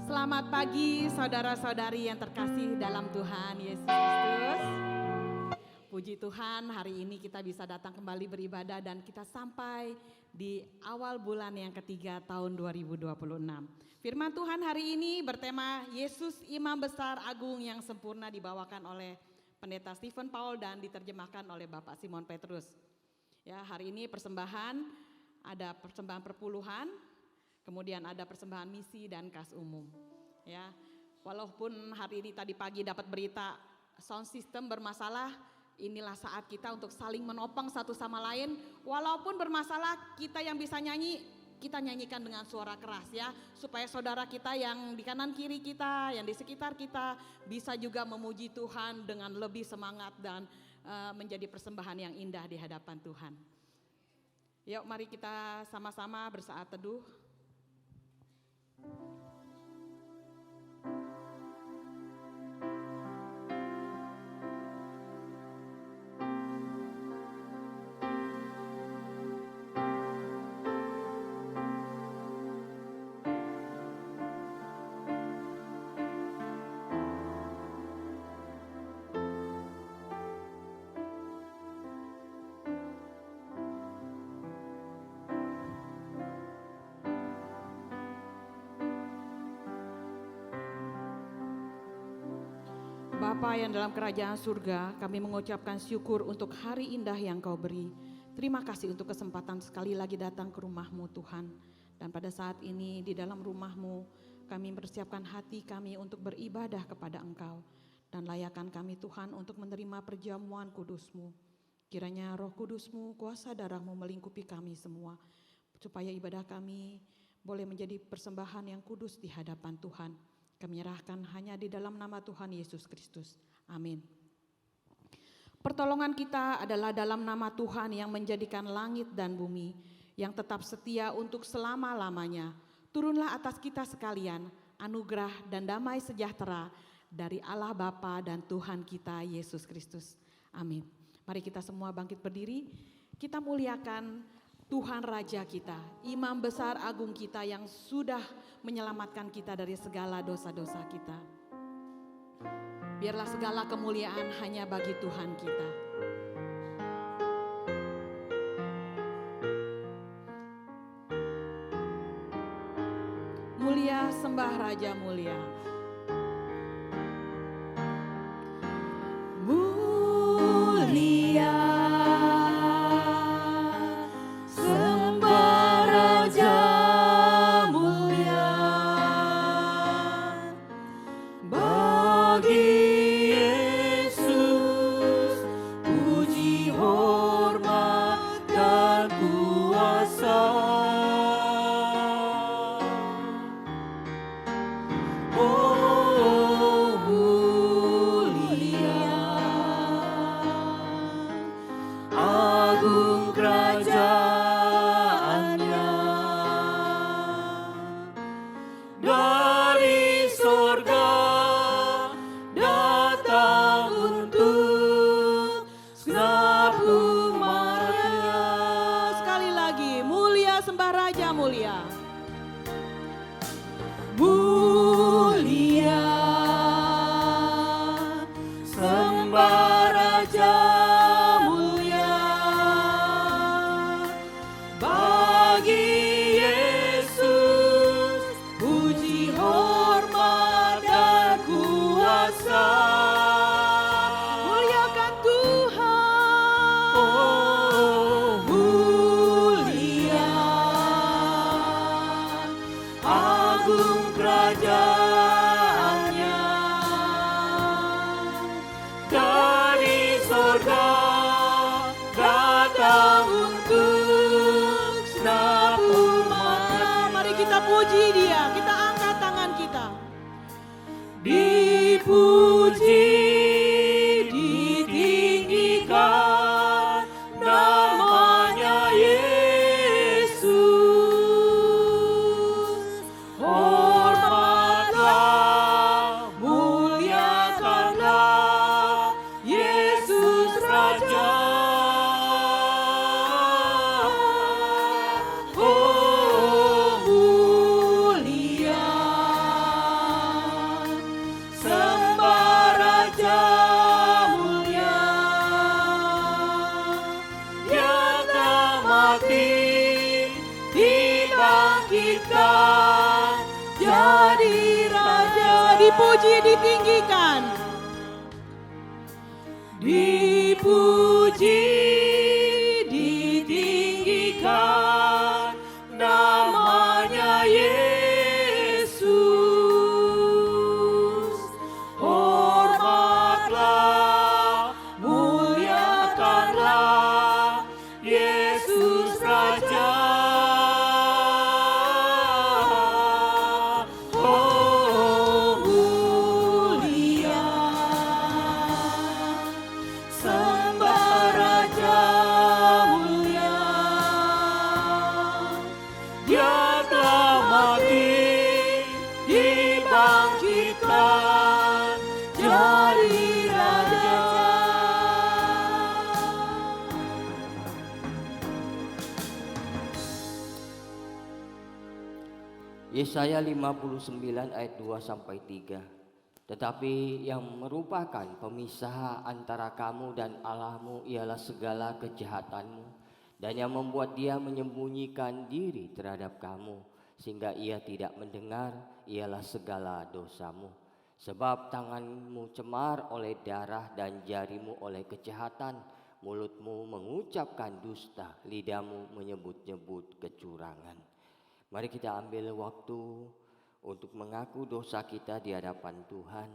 Selamat pagi saudara-saudari yang terkasih dalam Tuhan Yesus Kristus. Puji Tuhan, hari ini kita bisa datang kembali beribadah dan kita sampai di awal bulan yang ketiga tahun 2026. Firman Tuhan hari ini bertema Yesus Imam Besar Agung yang sempurna, dibawakan oleh Pendeta Stephen Paul dan diterjemahkan oleh Bapak Simon Petrus. Ya, hari ini persembahan, ada persembahan perpuluhan, kemudian ada persembahan misi dan kas umum. Ya, walaupun hari ini tadi pagi dapat berita sound system bermasalah, inilah saat kita untuk saling menopang satu sama lain. Walaupun bermasalah, kita yang bisa nyanyi, kita nyanyikan dengan suara keras ya, supaya saudara kita yang di kanan kiri kita, yang di sekitar kita bisa juga memuji Tuhan dengan lebih semangat dan menjadi persembahan yang indah di hadapan Tuhan. Yuk mari kita sama-sama bersaat teduh. Bapa yang dalam kerajaan surga, kami mengucapkan syukur untuk hari indah yang Kau beri. Terima kasih untuk kesempatan sekali lagi datang ke rumah-Mu Tuhan. Dan pada saat ini di dalam rumah-Mu, kami mempersiapkan hati kami untuk beribadah kepada Engkau. Dan layakkan kami Tuhan untuk menerima perjamuan kudus-Mu. Kiranya Roh Kudus-Mu, kuasa darah-Mu melingkupi kami semua. Supaya ibadah kami boleh menjadi persembahan yang kudus di hadapan Tuhan. Kami menyerahkan hanya di dalam nama Tuhan Yesus Kristus. Amin. Pertolongan kita adalah dalam nama Tuhan yang menjadikan langit dan bumi, yang tetap setia untuk selama-lamanya. Turunlah atas kita sekalian anugerah dan damai sejahtera dari Allah Bapa dan Tuhan kita Yesus Kristus. Amin. Mari kita semua bangkit berdiri, kita muliakan Tuhan Raja kita, Imam Besar Agung kita yang sudah menyelamatkan kita dari segala dosa-dosa kita. Biarlah segala kemuliaan hanya bagi Tuhan kita. Mulia sembah Raja mulia. Mulia dipuji, ditinggikan. Dipuji, ditinggikan namanya Yesus. Hormatlah, muliakanlah Yesus Raja. Oh mulia, sembah Raja mulia. Dia telah mati, dibangkitkan jadi Raja. Yesaya 59 ayat 2 sampai 3. Tetapi yang merupakan pemisah antara kamu dan Allahmu ialah segala kejahatanmu, dan yang membuat dia menyembunyikan diri terhadap kamu sehingga ia tidak mendengar ialah segala dosamu. Sebab tanganmu cemar oleh darah dan jarimu oleh kejahatan, mulutmu mengucapkan dusta, lidahmu menyebut-nyebut kecurangan. Mari kita ambil waktu untuk mengaku dosa kita di hadapan Tuhan.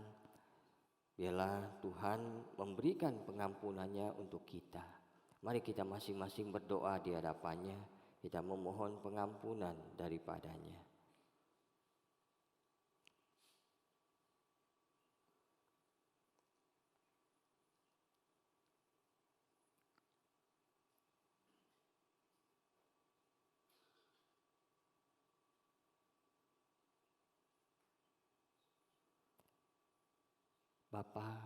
Biarlah Tuhan memberikan pengampunannya untuk kita. Mari kita masing-masing berdoa di hadapannya. Kita memohon pengampunan daripadanya. Bapa,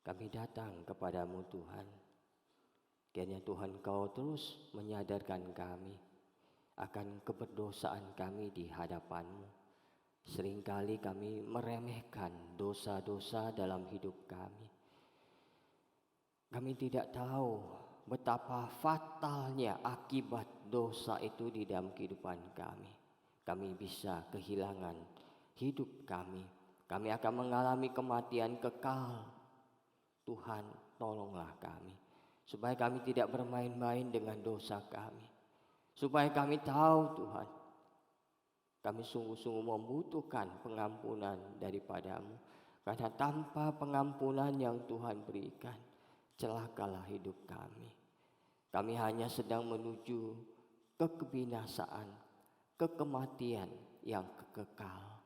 kami datang kepadamu Tuhan. Kiranya Tuhan Kau terus menyadarkan kami akan keberdosaan kami di hadapan-Mu. Seringkali kami meremehkan dosa-dosa dalam hidup kami. Kami tidak tahu betapa fatalnya akibat dosa itu di dalam kehidupan kami. Kami bisa kehilangan hidup kami. Kami akan mengalami kematian kekal. Tuhan, tolonglah kami, supaya kami tidak bermain-main dengan dosa kami. Supaya kami tahu Tuhan, kami sungguh-sungguh membutuhkan pengampunan daripadamu. Karena tanpa pengampunan yang Tuhan berikan, celakalah hidup kami. Kami hanya sedang menuju ke kebinasaan, ke kematian yang kekal.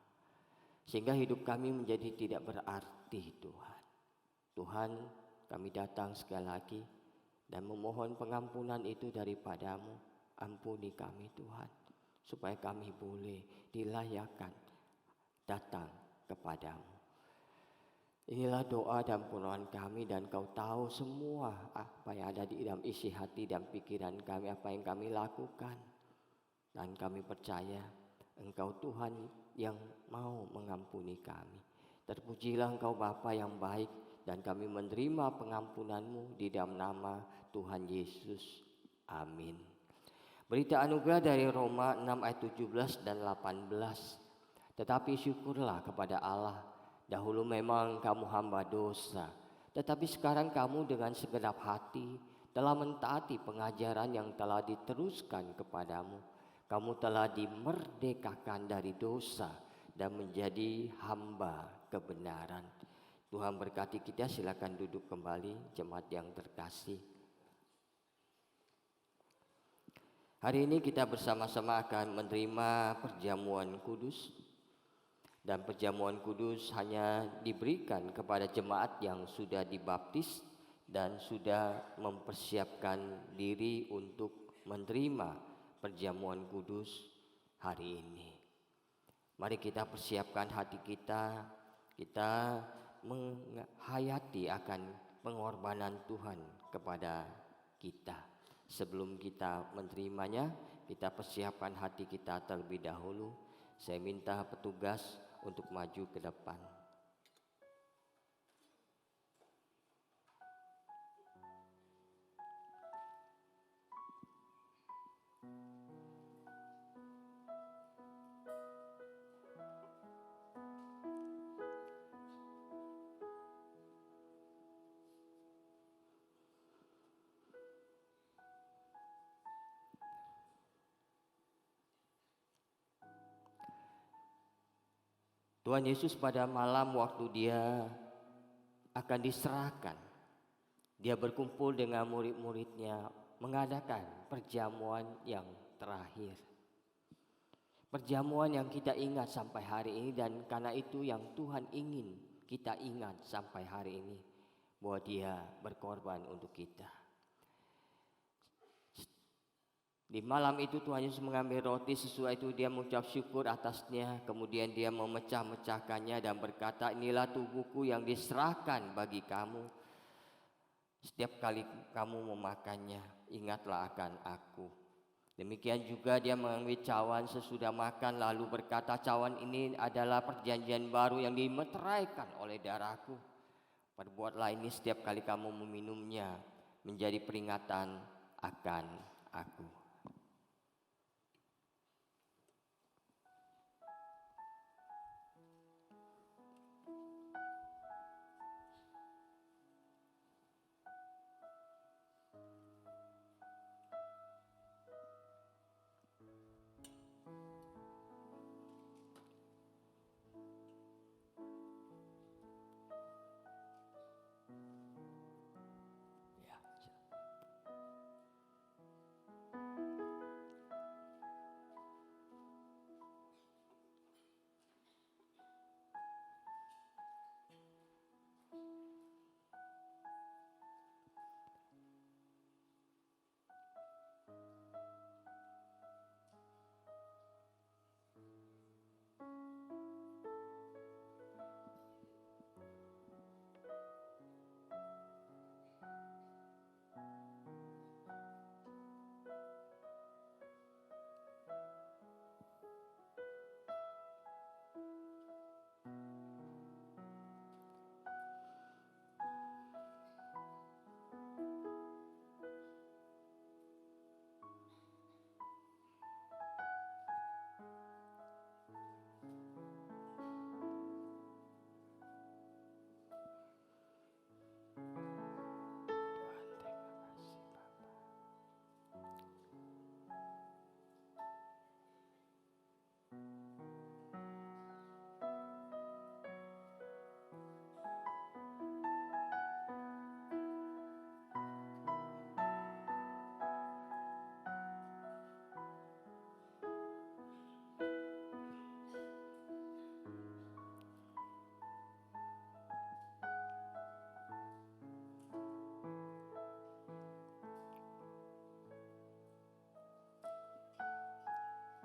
Sehingga hidup kami menjadi tidak berarti Tuhan. Tuhan, kami datang sekali lagi dan memohon pengampunan itu daripadamu. Ampuni kami Tuhan, supaya kami boleh dilayakkan datang kepadamu. Inilah doa dan permohonan kami, dan Kau tahu semua apa yang ada di dalam isi hati dan pikiran kami, apa yang kami lakukan. Dan kami percaya Engkau Tuhan yang mau mengampuni kami. Terpujilah Engkau Bapa yang baik, dan kami menerima pengampunan-Mu di dalam nama Tuhan Yesus. Amin. Berita anugerah dari Roma 6 ayat 17 dan 18. Tetapi syukurlah kepada Allah, dahulu memang kamu hamba dosa, tetapi sekarang kamu dengan segenap hati telah mentaati pengajaran yang telah diteruskan kepadamu. Kamu telah dimerdekakan dari dosa dan menjadi hamba kebenaran. Tuhan berkati kita, silakan duduk kembali jemaat yang terkasih. Hari ini kita bersama-sama akan menerima perjamuan kudus. Dan perjamuan kudus hanya diberikan kepada jemaat yang sudah dibaptis dan sudah mempersiapkan diri untuk menerima perjamuan kudus hari ini. Mari kita persiapkan hati kita, kita menghayati akan pengorbanan Tuhan kepada kita. Sebelum kita menerimanya, kita persiapkan hati kita terlebih dahulu. Saya minta petugas untuk maju ke depan. Tuhan Yesus pada malam waktu dia akan diserahkan, dia berkumpul dengan murid-muridnya mengadakan perjamuan yang terakhir. Perjamuan yang kita ingat sampai hari ini, dan karena itu yang Tuhan ingin kita ingat sampai hari ini, bahwa dia berkorban untuk kita. Di malam itu Tuhan Yesus mengambil roti, sesudah itu dia mengucap syukur atasnya, kemudian dia memecah-mecahkannya dan berkata, inilah tubuhku yang diserahkan bagi kamu. Setiap kali kamu memakannya, ingatlah akan aku. Demikian juga dia mengambil cawan sesudah makan, lalu berkata, cawan ini adalah perjanjian baru yang dimeteraikan oleh darahku. Perbuatlah ini setiap kali kamu meminumnya, menjadi peringatan akan aku.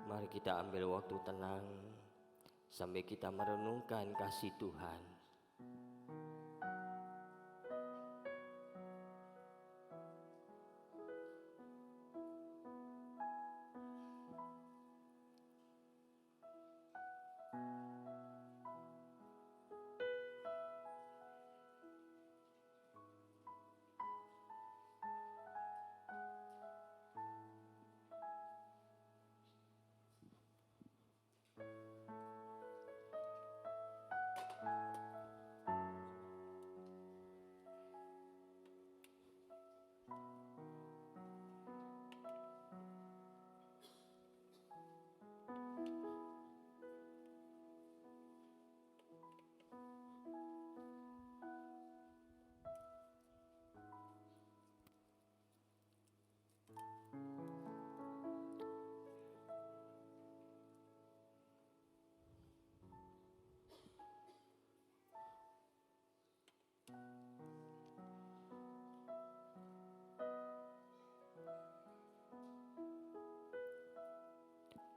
Mari kita ambil waktu tenang sampai kita merenungkan kasih Tuhan.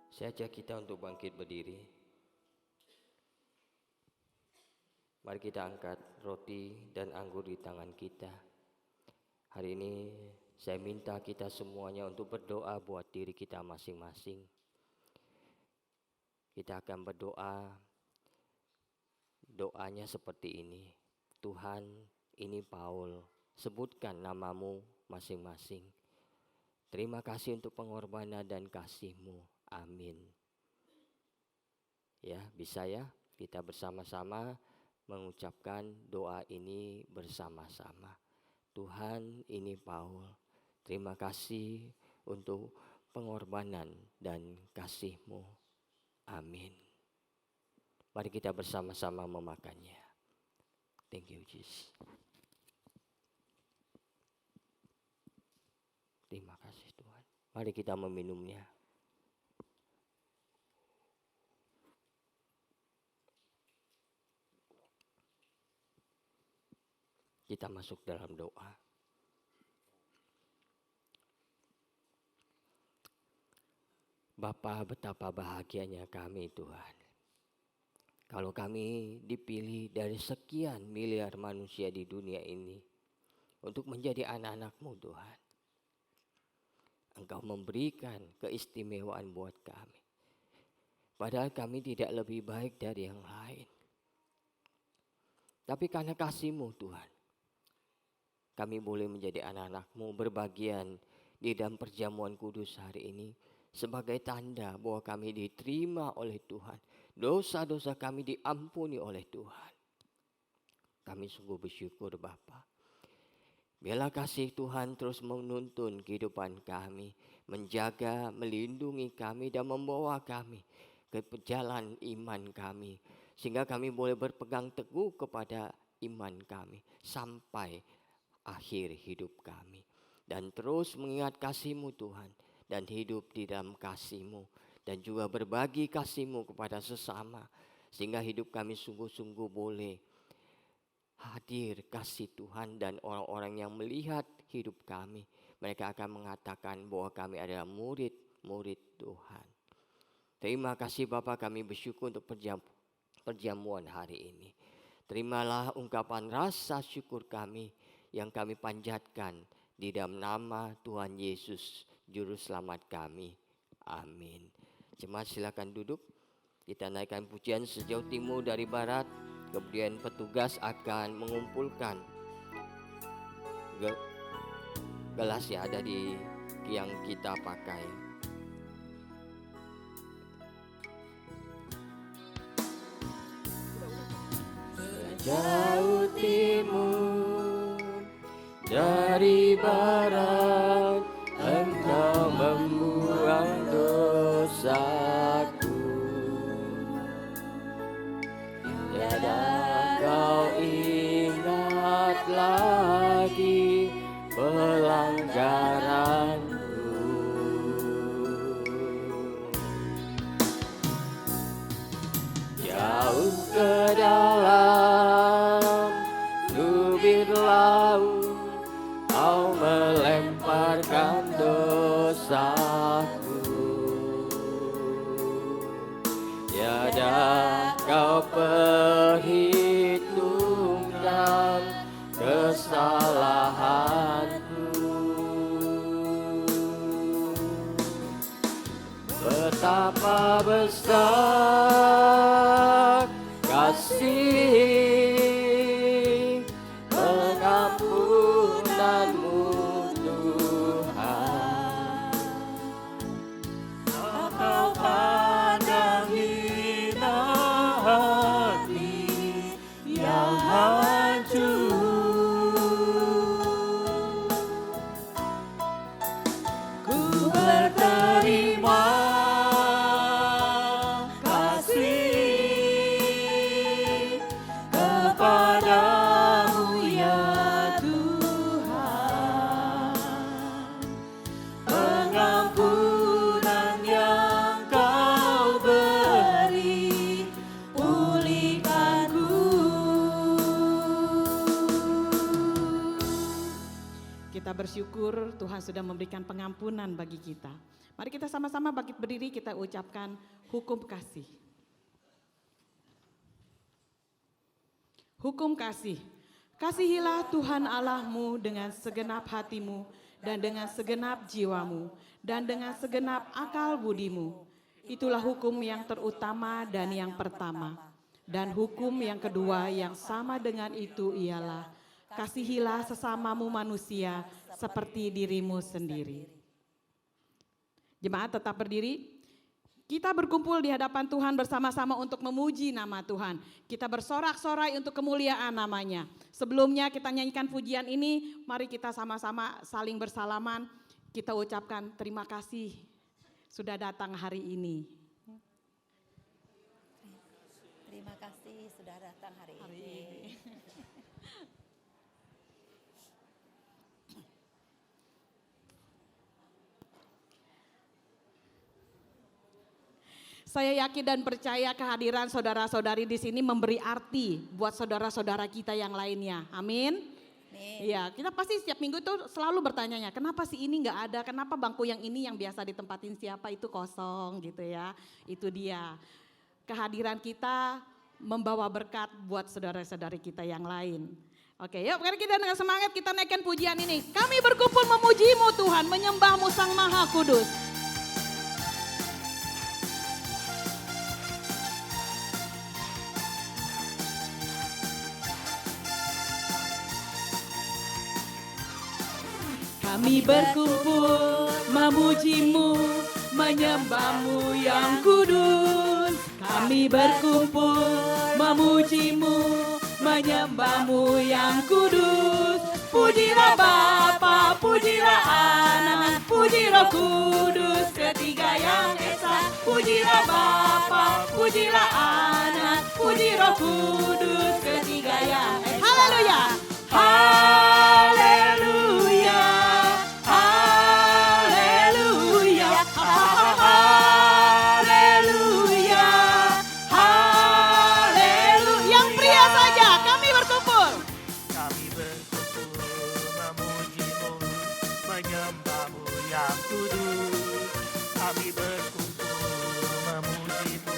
Saya ajak kita untuk bangkit berdiri. Mari kita angkat roti dan anggur di tangan kita. Hari ini saya minta kita semuanya untuk berdoa buat diri kita masing-masing. Kita akan berdoa, doanya seperti ini. Tuhan, ini Paul, sebutkan namamu masing-masing. Terima kasih untuk pengorbanan dan kasih-Mu. Amin. Ya, bisa ya kita bersama-sama mengucapkan doa ini bersama-sama. Tuhan, ini Paul. Terima kasih untuk pengorbanan dan kasih-Mu. Amin. Mari kita bersama-sama memakannya. Thank you, Jesus. Terima kasih Tuhan. Mari kita meminumnya. Kita masuk dalam doa. Bapa, betapa bahagianya kami Tuhan. Kalau kami dipilih dari sekian miliar manusia di dunia ini untuk menjadi anak-anak-Mu Tuhan. Engkau memberikan keistimewaan buat kami. Padahal kami tidak lebih baik dari yang lain. Tapi karena kasih-Mu Tuhan, kami boleh menjadi anak-anak-Mu, berbagian di dalam perjamuan kudus hari ini sebagai tanda bahwa kami diterima oleh Tuhan. Dosa-dosa kami diampuni oleh Tuhan. Kami sungguh bersyukur Bapa. Biarlah kasih Tuhan terus menuntun kehidupan kami, menjaga, melindungi kami dan membawa kami ke jalan iman kami. Sehingga kami boleh berpegang teguh kepada iman kami sampai akhir hidup kami. Dan terus mengingat kasih-Mu Tuhan dan hidup di dalam kasih-Mu. Dan juga berbagi kasih-Mu kepada sesama. Sehingga hidup kami sungguh-sungguh boleh hadir kasih Tuhan. Dan orang-orang yang melihat hidup kami, mereka akan mengatakan bahwa kami adalah murid-murid Tuhan. Terima kasih Bapa, kami bersyukur untuk perjamuan hari ini. Terimalah ungkapan rasa syukur kami yang kami panjatkan di dalam nama Tuhan Yesus, Juru Selamat kami. Amin. Jemaat silakan duduk. Kita naikkan pujian sejauh timur dari barat. Kemudian petugas akan mengumpulkan gelas yang ada di yang kita pakai. Jauh timur dari barat, Engkau membuang dosaku. Tiada kau ingat lagi pelanggaranku. Jauh ke dalam lubir laut, Kau melemparkan dosaku. Tiada Kau perhitungkan kesalahanku. Betapa besar kasih pengampunan-Mu Tuhan. Kau pandang hina hati yang hancur. Ku berterima kasih kepadamu ya Tuhan. Pengampunan yang Kau beri, pulihkanku. Kita bersyukur Tuhan sudah memberikan pengampunan bagi kita. Mari kita sama-sama bangkit berdiri, kita ucapkan hukum kasih. Hukum kasih. Kasihilah Tuhan Allahmu dengan segenap hatimu dan dengan segenap jiwamu dan dengan segenap akal budimu. Itulah hukum yang terutama dan yang pertama. Dan hukum yang kedua yang sama dengan itu ialah kasihilah sesamamu manusia seperti dirimu sendiri. Jemaat tetap berdiri. Kita berkumpul di hadapan Tuhan bersama-sama untuk memuji nama Tuhan. Kita bersorak-sorai untuk kemuliaan namanya. Sebelumnya kita nyanyikan pujian ini, mari kita sama-sama saling bersalaman. Kita ucapkan terima kasih sudah datang hari ini. sudah datang hari Hari ini. ini. Saya yakin dan percaya kehadiran saudara-saudari di sini memberi arti buat saudara-saudara kita yang lainnya. Amin. Nih, Iya, kita pasti setiap minggu tuh selalu bertanya, kenapa sih ini nggak ada, kenapa bangku yang ini yang biasa ditempatin siapa itu kosong gitu ya. Itu dia, kehadiran kita membawa berkat buat saudara-saudari kita yang lain. Oke, yuk mari kita dengan semangat kita naikkan pujian ini. Kami berkumpul memuji-Mu Tuhan, menyembah-Mu Sang Maha Kudus. Kami berkumpul memuji-Mu, menyembah-Mu yang kudus. Kami berkumpul memuji-Mu, menyembah-Mu yang kudus. Pujilah Bapa, pujilah Anak, puji Roh Kudus, ketiga yang esa. Pujilah Bapa, pujilah Anak, puji Roh Kudus, ketiga yang esa. Haleluya. Haleluya. Haleluya. Haleluya. Haleluya. Yang pria saja kami berkumpul. Kami berkumpul memuji-Mu, menyembah-Mu yang kudus. Kami berkumpul memuji-Mu,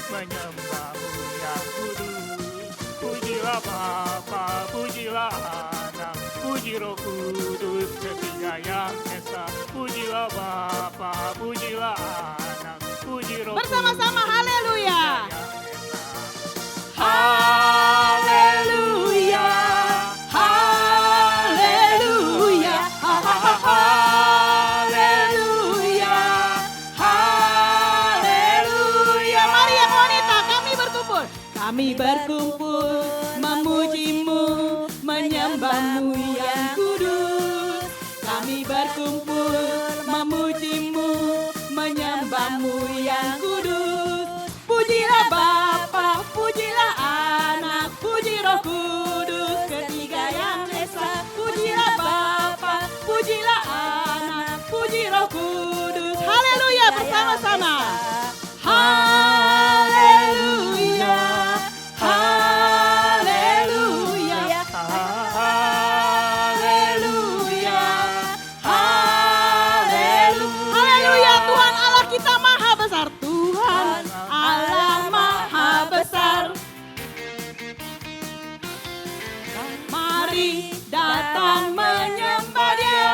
menyembah-Mu yang kudus. Pujilah Bapa, pujilah Anak, puji Roh Kudus, ketiga yang esa. Pujilah Bapa, pujilah Anak, puji Roh Kudus. Bersama-sama haleluya. Haleluya, Haleluya. Haleluya. Haleluya. Mari yang wanita kami berkumpul. Kami berkumpul memuji-Mu, menyembah-Mu yang kudus. Kami berkumpul memuji-Mu, menyembah-Mu yang kudus. Pujilah Bapa, pujilah Anak, puji Roh Kudus, ketiga yang esa. Pujilah Bapa, pujilah Anak, puji Roh Kudus. Haleluya bersama-sama. Haleluya. Haleluya. Haleluya. Haleluya. Tuhan Allah kita maha besar. Tuhan Allah maha besar. Mari datang menyembah Dia.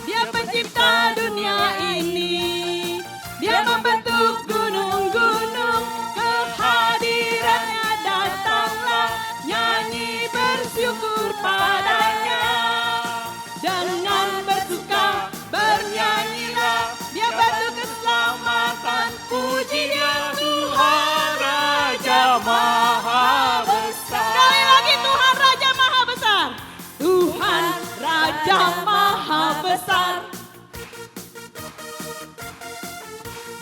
Dia pencipta dunia ini. Dia membentuk gunung-gunung. Kehadirannya datanglah. Nyanyi bersyukur padanya. Dengan bersuka bernyanyilah. Dia batu keselamatan. Puji Dia Tuhan Raja Maha Besar. Sekali lagi Tuhan Raja Maha Besar. Tuhan Raja Maha Besar.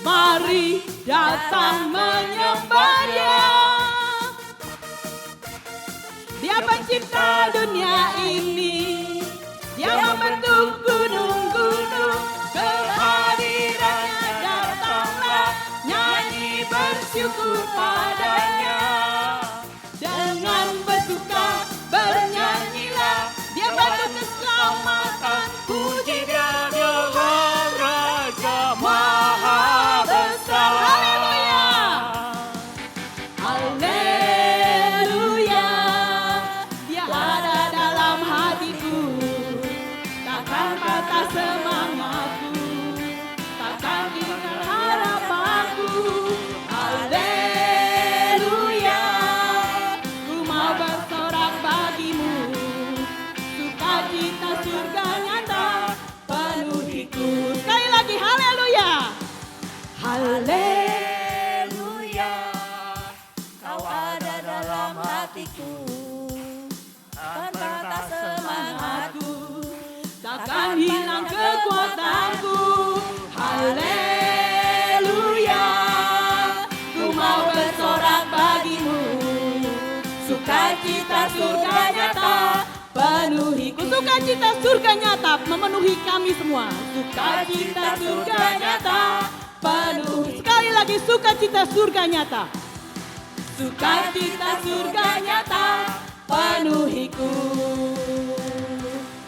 Mari datang menyembah Dia. Dia pencipta dunia ini. Dia membentuk gunung-gunung. Kehadirannya datanglah. Nyanyi bersyukur padanya. Dengan bersuka bernyanyilah. Dia batu keselamatan. Puji Dia Tuhan Raja Maha Besar. Haleluya. Haleluya. Dia ada dalam hatiku. Takkan patah semangatku. Takkan hilang harapanku. Haleluya. Ku mau bersorak bagimu. Sukacita surga nyata penuhiku. Sekali lagi haleluya. haleluya, Kau ada dalam hatiku. Takkan patah semangatku. Takkan hilang kekuatanku. Haleluya. Ku mau surga nyata penuhiku. Sukacita surga nyata memenuhi kami semua. Sukacita surga nyata penuhi. Sekali lagi sukacita surga nyata. Sukacita surga nyata penuhiku.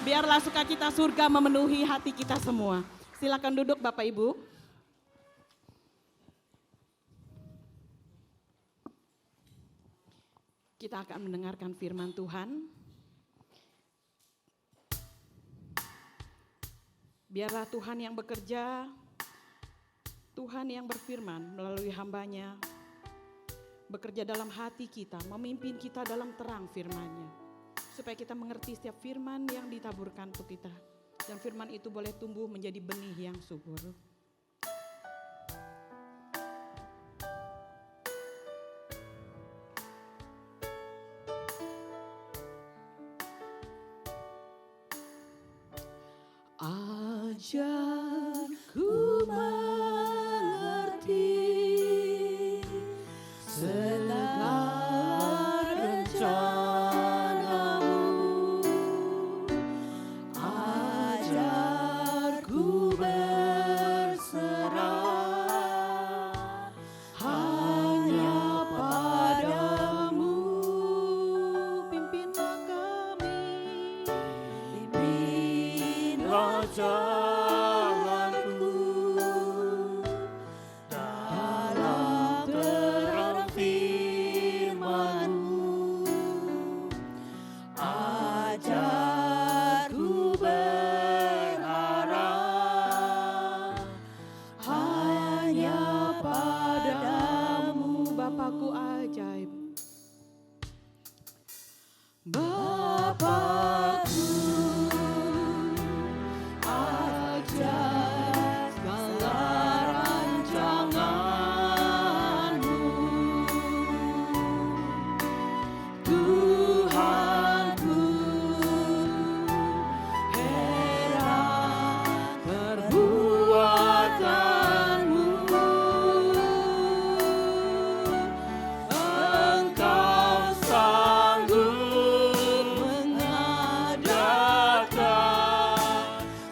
Biarlah sukacita surga memenuhi hati kita semua. Silakan duduk Bapak Ibu. Kita akan mendengarkan firman Tuhan. Biarlah Tuhan yang bekerja, Tuhan yang berfirman melalui hambanya, bekerja dalam hati kita, memimpin kita dalam terang firman-Nya. Supaya kita mengerti setiap firman yang ditaburkan untuk kita. Dan firman itu boleh tumbuh menjadi benih yang subur. Ajarku mengerti segala rencanamu, ajarku berserah hanya padamu. Pimpinlah kami, Pimpinlah jalanku dalam terang firman-Mu. Ajarku berharap hanya padamu. Bapakku ajaib, Bapakku ajaib, segala rancangan-Mu. Tuhanku, heran perbuatan-Mu. Engkau sanggup mengadakan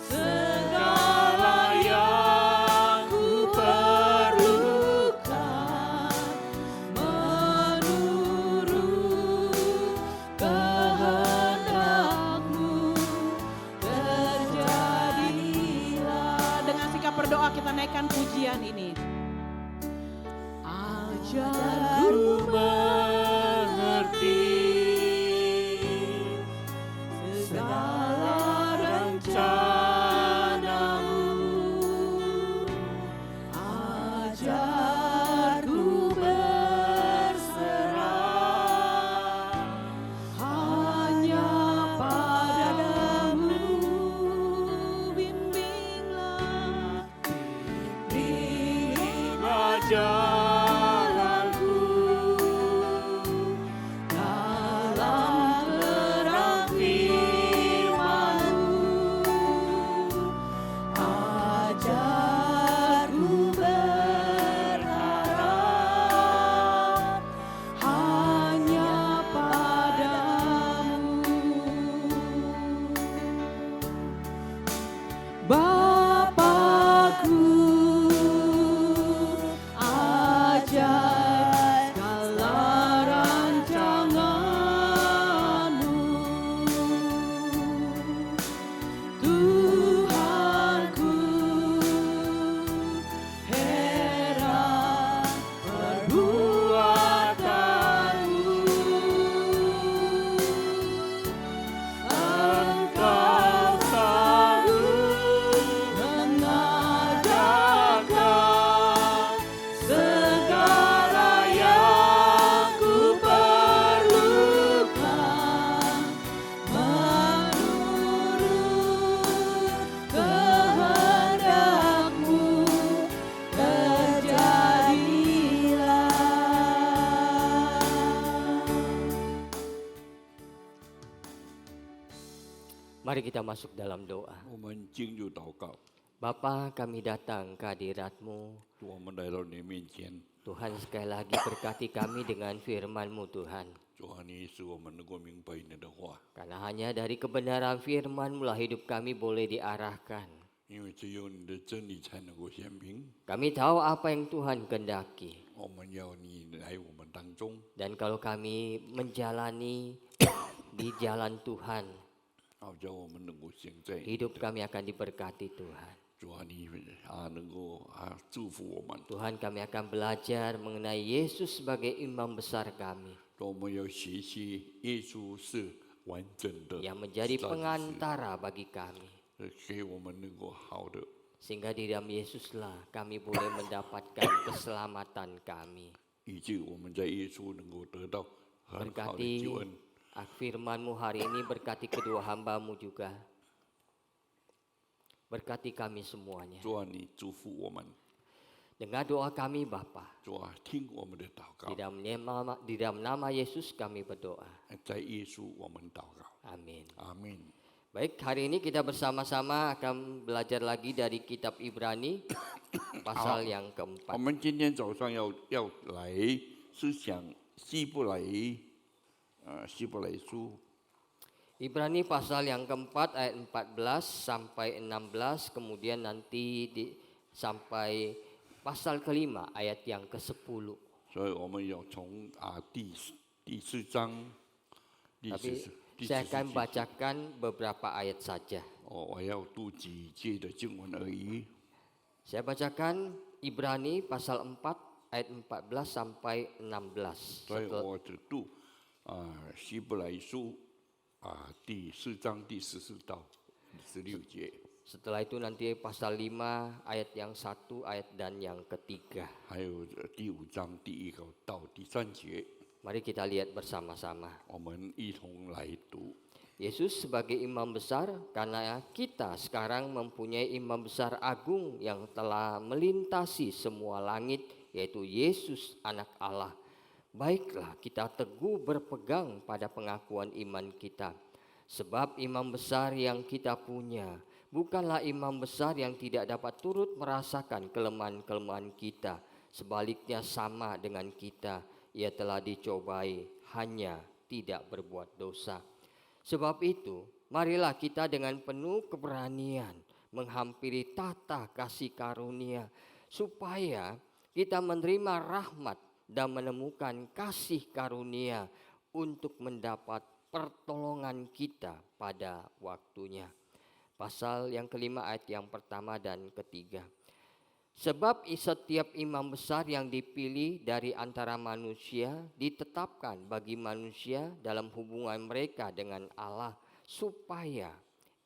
segala yang ku perlukan, menurut kehendak-Mu terjadilah. Dengan sikap berdoa kita naikkan pujian ini. Ajarku Mengerti segala rencana-Mu, ajarku berserah hanya padamu. Bimbinglah, Pimpinlah jalanku dalam terang firman-Mu, ajarku berharap hanya padamu. Bapakku ajaib, segala rancangan-Mu. Tuhanku, heran perbuatan-Mu. Engkau sanggup mengadakan segala yang ku perlukan, menurut kehendak-Mu terjadilah. Mari kita masuk dalam doa. 我们进入祷告， Bapa, kami datang ke hadirat-Mu. 主，我们来到你面前， Tuhan, sekali lagi berkati kami dengan firman-Mu Tuhan. 主啊，你使我们能够明白你的话， Karena hanya dari kebenaran firman-Mu lah hidup kami boleh diarahkan. 因为只有你的真理才能够显明。 Kami tahu apa yang Tuhan kehendaki. 我们要你来我们当中， Dan kalau kami menjalani di jalan Tuhan, 好叫我们能够行在你 hidup 的 kami akan diberkati Tuhan. 主啊，你能够祝福我们。 Tuhan, kami akan belajar mengenai Yesus sebagai imam besar kami 我们要学习耶稣是完整的 yang menjadi 善事 pengantara bagi kami. 给我们能够好的， Sehingga di dalam Yesuslah kami boleh mendapatkan keselamatan kami. 以致我们在耶稣能够得到很好的 Berkati 救恩。 firman-Mu hari ini, berkati kedua hamba-Mu juga. Berkati kami semuanya. 主啊，你祝福我们， Dengar doa kami Bapa. 主啊，听我们的祷告 Di dalam nama Yesus kami berdoa. 在耶稣我们祷告， Amin. 阿门。 Baik, hari ini kita bersama-sama akan belajar lagi dari kitab Ibrani pasal yang 我 keempat. 们今天早上要来思想希伯来书 Ibrani pasal yang keempat ayat 14 sampai 16, kemudian nanti sampai pasal kelima ayat yang ke-10. 所以我们要从第四章第 Tapi 四 saya akan 节 bacakan beberapa ayat saja. 我要读几节的经文而已。 Saya bacakan Ibrani pasal 4 ayat 14 sampai 16. 所以我只读希伯来书第四章第14到16节， Setelah itu nanti pasal 5 ayat yang 1 ayat dan yang ketiga. 还有第5章第1到第3节， Mari kita lihat bersama-sama. 我们一同来读。 Yesus sebagai imam besar, karena kita sekarang mempunyai imam besar agung yang telah melintasi semua langit, yaitu Yesus anak Allah. Baiklah kita teguh berpegang pada pengakuan iman kita. Sebab imam besar yang kita punya bukanlah imam besar yang tidak dapat turut merasakan kelemahan-kelemahan kita. Sebaliknya sama dengan kita, ia telah dicobai, hanya tidak berbuat dosa. Sebab itu, marilah kita dengan penuh keberanian menghampiri tahta kasih karunia, supaya kita menerima rahmat dan menemukan kasih karunia untuk mendapat pertolongan kita pada waktunya. Pasal yang kelima ayat yang pertama dan ketiga. Sebab setiap imam besar yang dipilih dari antara manusia ditetapkan bagi manusia dalam hubungan mereka dengan Allah, supaya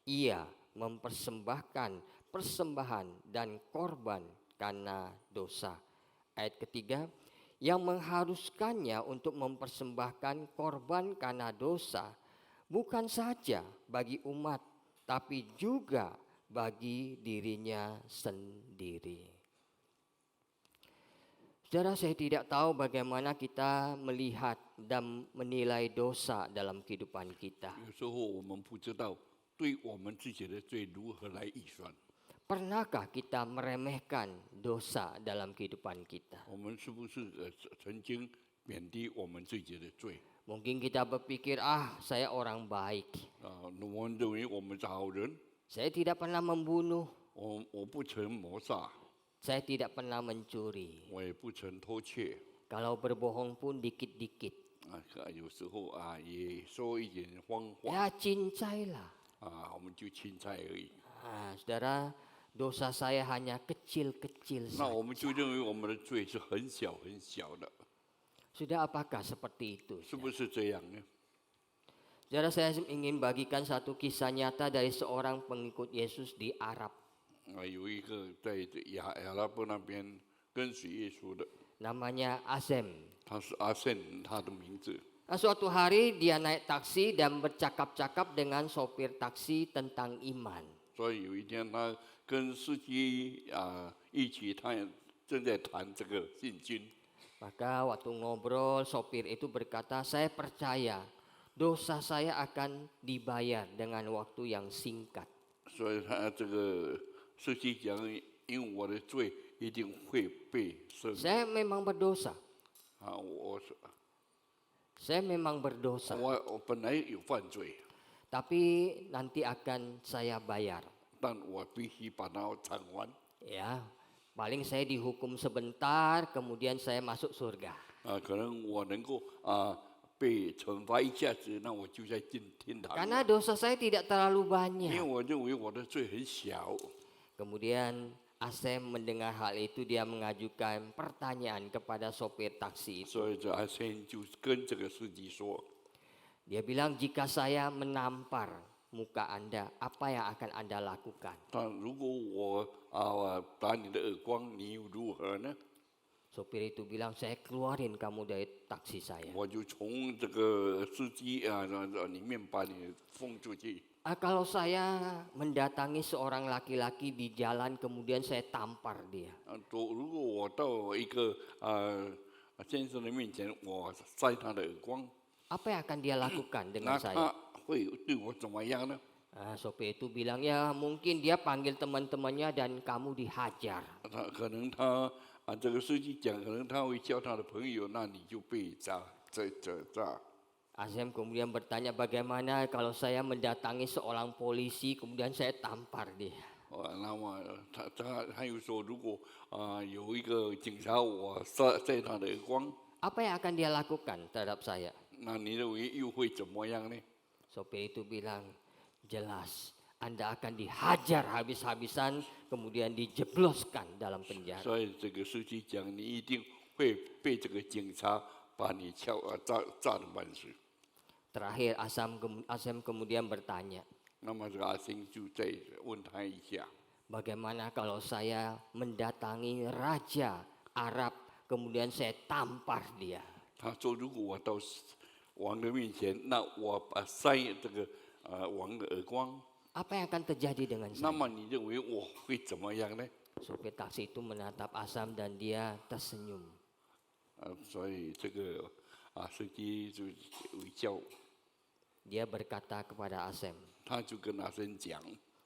ia mempersembahkan persembahan dan korban karena dosa. Ayat ketiga, yang mengharuskannya untuk mempersembahkan korban karena dosa bukan saja bagi umat, tapi juga bagi dirinya sendiri. Saudara, saya tidak tahu bagaimana kita melihat dan menilai dosa dalam kehidupan kita. 有时候我们不知道对我们自己的罪如何来预算， Pernahkah kita meremehkan dosa dalam kehidupan kita? 我们是不是曾经贬低我们自己的罪？ Mungkin kita berpikir, saya orang baik. 我们认为我们是好人， Saya tidak pernah membunuh. 我不曾谋杀， Saya tidak pernah mencuri. 我也不曾偷窃。 Kalau berbohong pun dikit-dikit. 有时候也说一点谎话 Ya cincailah. 我们就青菜而已。 Saudara, dosa saya hanya kecil-kecil 那 saja. 我们就认为我们的罪是很小很小的， Sudah apakah seperti itu? 是不是这样呢？ Saudara, saya ingin bagikan satu kisah nyata dari seorang pengikut Yesus di Arab. 有一个在亚拉伯那边跟随耶稣的， Namanya Azem. 他是阿圣，他的名字。 Suatu hari dia naik taksi dan bercakap-cakap dengan sopir taksi tentang iman. 所以有一天，他跟司机一起，他也正在谈这个信经。 Maka waktu ngobrol, sopir itu berkata, saya percaya dosa saya akan dibayar dengan waktu yang singkat. 所以他这个司机讲，因为我的罪一定会被赦免。 Saya memang berdosa. 我 saya memang berdosa, 我本来有犯罪， tapi nanti akan saya bayar. 但我必须把它偿还。 Ya, paling saya dihukum sebentar, kemudian saya masuk surga. 可能我能够被惩罚一下子，那我就在进天堂。 Karena dosa saya tidak terlalu 因为 banyak. 我认为我的罪很小， Kemudian Asem mendengar hal itu, dia mengajukan pertanyaan kepada sopir taksi itu. 所以这阿先就跟这个司机说， Dia bilang, jika saya menampar muka Anda, apa yang akan Anda lakukan? 但如果我打你的耳光，你又如何呢？ Sopir itu bilang, saya keluarin kamu dari taksi saya. 我就从这个司机里面把你封出去。 Kalau saya mendatangi seorang laki-laki di jalan, kemudian saya tampar dia. 如果我到一个先生的面前，我扇他的耳光， Apa yang akan dia lakukan 那 dengan 他 saya? 会对我怎么样呢？ Sopir itu bilang, ya mungkin dia panggil teman-temannya dan kamu dihajar. 可能他这个司机讲，可能他会叫他的朋友，那你就被砸。 Azam kemudian bertanya, bagaimana kalau saya mendatangi seorang polisi kemudian saya tampar dia? 那么他又说，如果有一个警察我扇他的耳光， Apa yang akan dia lakukan terhadap saya? 那你认为又会怎么样呢？ Sopir itu bilang, jelas Anda akan dihajar habis-habisan kemudian dijebloskan dalam penjara. 所以这个司机讲，你一定会被这个警察把你炸得半死。 Terakhir Asam kemudian bertanya, 那么这个阿星就再问他一下， bagaimana kalau saya mendatangi raja Arab kemudian saya tampar dia? 他说如果我到王的面前，那我扇这个王的耳光， Apa yang akan terjadi dengan 那 saya? 么你认为我会怎么样呢？ Sopir taksi itu menatap Asam dan dia tersenyum. 所以这个司机就微笑， Dia berkata kepada Asem, 他就跟阿生讲，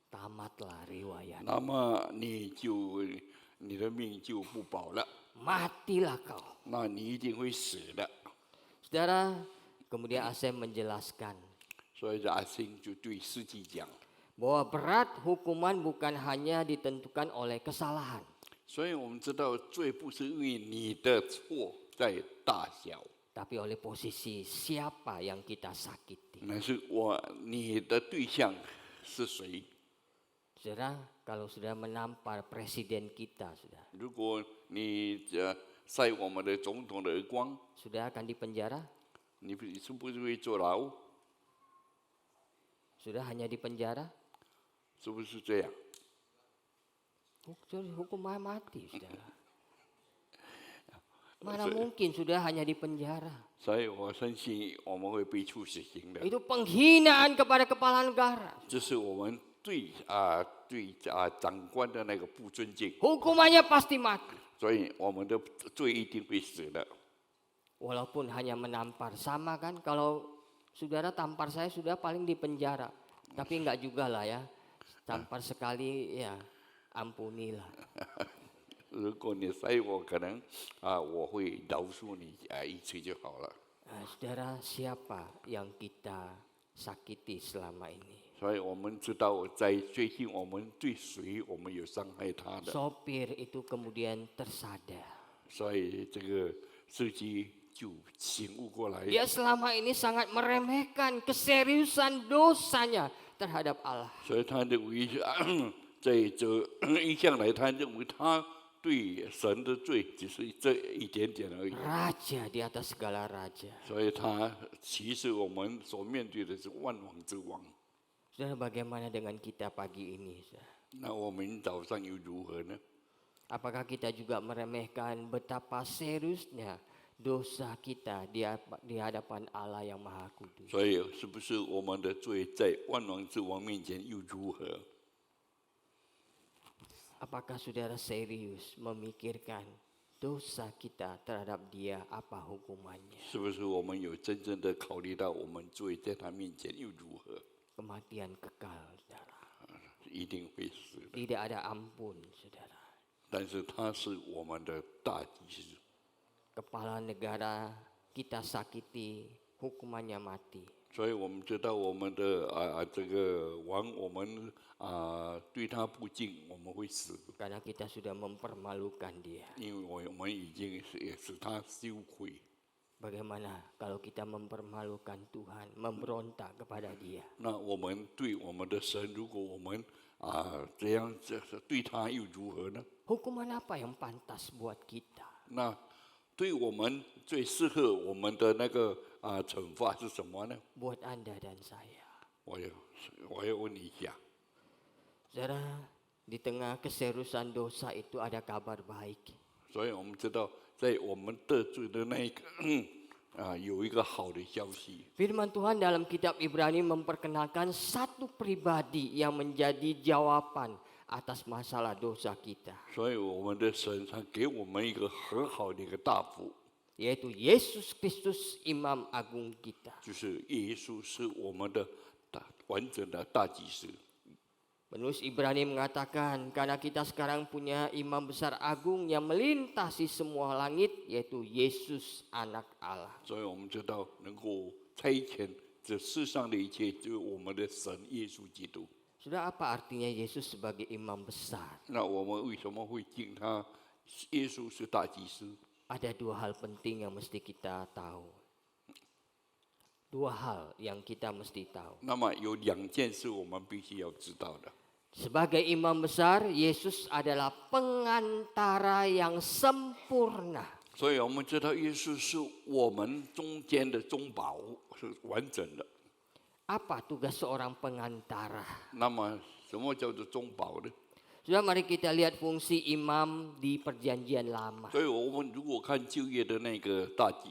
tamatlah riwayat. 那么你的命就不保了， Matilah kau. 那你一定会死的。 Saudara, kemudian Asem menjelaskan 所以这阿星就对司机讲， bahwa berat hukuman bukan hanya ditentukan oleh kesalahan, 所以我们知道罪不是因为你的错在大小， tapi oleh posisi siapa yang kita sakiti. 乃是你的对象是谁。 Saudara, kalau sudah menampar presiden kita, sudah 如果你晒我们的总统的耳光， sudah akan dipenjara, 你是不是会坐牢？ sudah hanya dipenjara, 是不是这样？ hukuman mati, saudara. Mana mungkin sudah hanya dipenjara? 所以我相信我们会被处死刑的。 Itu penghinaan kepada kepala negara. 这是我们对长官的那个不尊敬， Hukumannya pasti mati. 所以我们的罪一定会死的。 Walaupun hanya menampar, sama kan? Kalau saudara tampar saya sudah paling di penjara. Tapi enggak juga lah ya. Tampar sekali ya ampunilah. 如果你晒我，可能我会饶恕你一次就好了。 Saudara, siapa yang kita sakiti selama ini? 所以我们知道，在最近我们对谁我们有伤害他的， Sopir itu kemudian tersadar. 所以这个司机就醒悟过来。 Dia selama ini sangat meremehkan keseriusan dosanya terhadap Allah. 所以他认为，在这一向来，他认为他对神的罪只是这一点点而已。 Raja di atas segala raja. 所以他其实我们所面对的是万王之王。 Saudara, bagaimana dengan kita pagi ini? Saudara? 那我们早上又如何呢？ Apakah kita juga meremehkan betapa seriusnya dosa kita di hadapan Allah yang Maha Kudus? 所以，是不是我们的罪在万王之王面前又如何？ Apakah saudara serius memikirkan dosa kita terhadap dia apa hukumannya? 是不是我们有真正的考虑到我们罪在他面前又如何？ Kematian kekal, saudara. 一定会死的。 Tidak ada ampun, saudara. 但是他是我们的大祭司， Kepala negara kita sakiti hukumannya mati. 所以我们知道我们的这个王，我们对他不敬，我们会死， Karena kita sudah mempermalukan dia. 因为我们已经也使他羞愧。 Bagaimana kalau kita mempermalukan Tuhan, memberontak kepada dia? 那我们对我们的神，如果我们这样对他又如何呢？ Hukuman apa yang pantas buat kita? 那对我们最适合我们的那个惩罚是什么呢？ Buat Anda dan saya. 我要问你一下， Saudara, di tengah keseriusan dosa itu ada kabar baik. 所以我们知道，在我们得罪的那一个有一个好的消息。 Firman Tuhan dalam kitab Ibrani memperkenalkan satu pribadi yang menjadi jawaban atas masalah dosa kita, 所以我们的神他给我们一个很好的一个大福， yaitu Yesus Kristus Imam Agung kita. 就是耶稣是我们的完整的大祭司。 Penulis Ibrani mengatakan karena kita sekarang punya imam besar agung yang melintasi semua langit, yaitu Yesus anak Allah. 所以我们知道能够差遣这世上的一切，就是我们的神耶稣基督。 Sudah apa artinya Yesus sebagai imam besar? 那我们为什么会敬他？耶稣是大祭司。 Ada dua hal penting yang mesti kita tahu. Dua hal yang kita mesti tahu. 那么有两件事我们必须要知道的。 Sebagai imam besar, Yesus adalah pengantara yang sempurna. 所以我们知道耶稣是我们中间的中保，是完整的。 Apa tugas seorang pengantara? 那么什么叫做中保呢？ Sudah, mari kita lihat fungsi imam di perjanjian lama. 所以我们如果看旧约的那个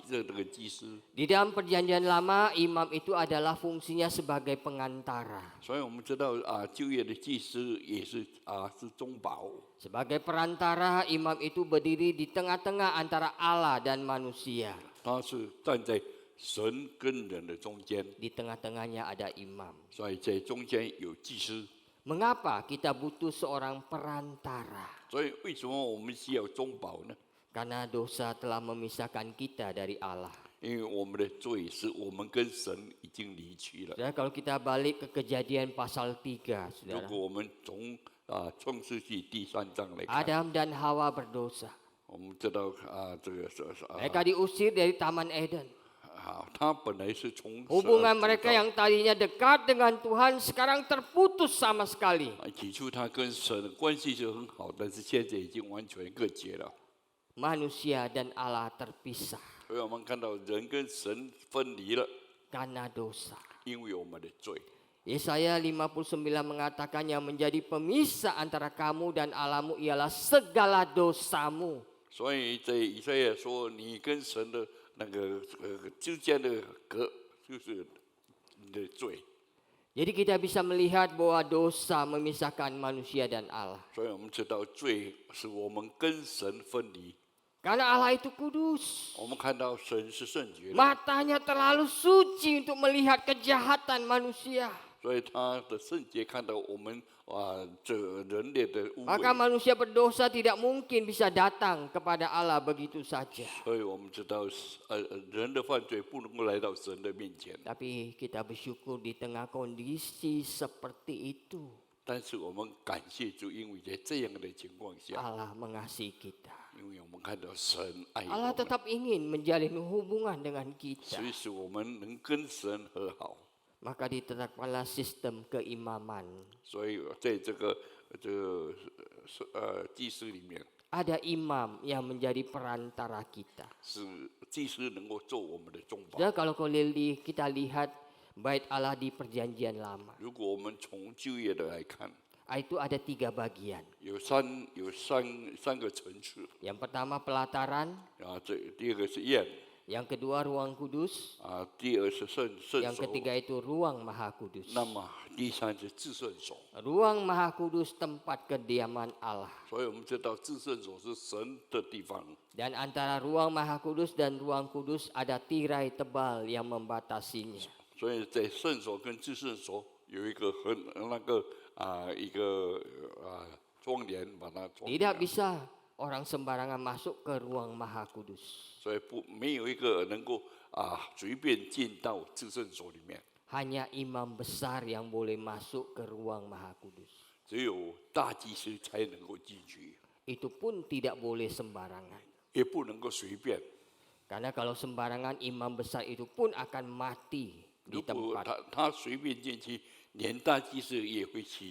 这个祭司， Di dalam perjanjian lama, imam itu adalah fungsinya sebagai pengantara. 所以我们知道旧约的祭司也是是中保。 Sebagai perantara, imam itu berdiri di tengah-tengah antara Allah dan manusia. 他是站在神跟人的中间， Di tengah-tengahnya ada imam. 所以在中间有祭司。 Mengapa kita butuh seorang perantara? 所以为什么我们需要中保呢？ Karena dosa telah memisahkan kita dari Allah. 因为我们的罪是我们跟神已经离去了。 Saudara, kalau kita balik ke Kejadian pasal 3, 如 saudara. 果我们从创世纪第3章来看， Adam dan Hawa berdosa. 我们知道这个Mereka diusir dari Taman Eden. 他本来是从 Hubungan mereka yang tadinya dekat dengan Tuhan sekarang terputus sama sekali. 起初他跟神的关系是很好，但是现在已经完全隔绝了。 Manusia dan Allah terpisah 所以我们看到人跟神分离了， karena dosa. 因为我们的罪。 Yesaya 59 mengatakan yang menjadi pemisah antara kamu dan Allahmu ialah segala dosamu. 所以在以赛亚说，你跟神的那个之间的隔，就是你的罪。 Jadi kita bisa melihat bahwa dosa memisahkan manusia dan Allah. 所以我们知道罪是我们跟神分离。 Karena Allah itu kudus. 我们看到神是圣洁的， Matanya terlalu suci untuk melihat kejahatan manusia. 所以他的圣洁看到我们这人类的污 Maka 秽， manusia berdosa tidak mungkin bisa datang kepada Allah begitu saja. 所以我们知道人的犯罪不能够来到神的面前。 Tapi kita bersyukur di tengah kondisi seperti itu, 但是我们感谢主，因为在这样的情况下， Allah mengasihi kita. 因为我们看到神爱我 Allah 们， tetap ingin menjalin hubungan dengan kita. 所以使我们能跟神和好。 Maka ditetapkanlah sistem keimaman. 所以在这个祭司里面， Ada imam yang menjadi perantara kita. 是祭司能够做我们的中保。 Sudah, kalau kita lihat bait Allah di perjanjian lama, 如果我们从旧约的来看， itu ada 3 bagian. 有三个层次 Yang pertama pelataran, 第二个是宴 yang kedua ruang kudus, 第二是圣 yang 所， ketiga itu ruang maha kudus. 那么第三是至圣所。 Ruang maha kudus tempat kediaman Allah. 所以我们知道至圣所是神的地方， Dan antara ruang maha kudus dan ruang kudus ada tirai tebal yang membatasinya. 所以在圣所跟至圣所有一个一个窗帘把它窗 Tidak bisa orang sembarangan masuk ke ruang Maha Kudus. 所以没有一个能够随便进到至圣所里面， Hanya imam besar yang boleh masuk ke ruang Maha Kudus. 只有大祭司才能够进去， Itu pun tidak boleh sembarangan. 也不能够随便。 Karena kalau sembarangan imam besar itu pun akan mati di 如果 tempat. 他随便进去，连大祭司也会死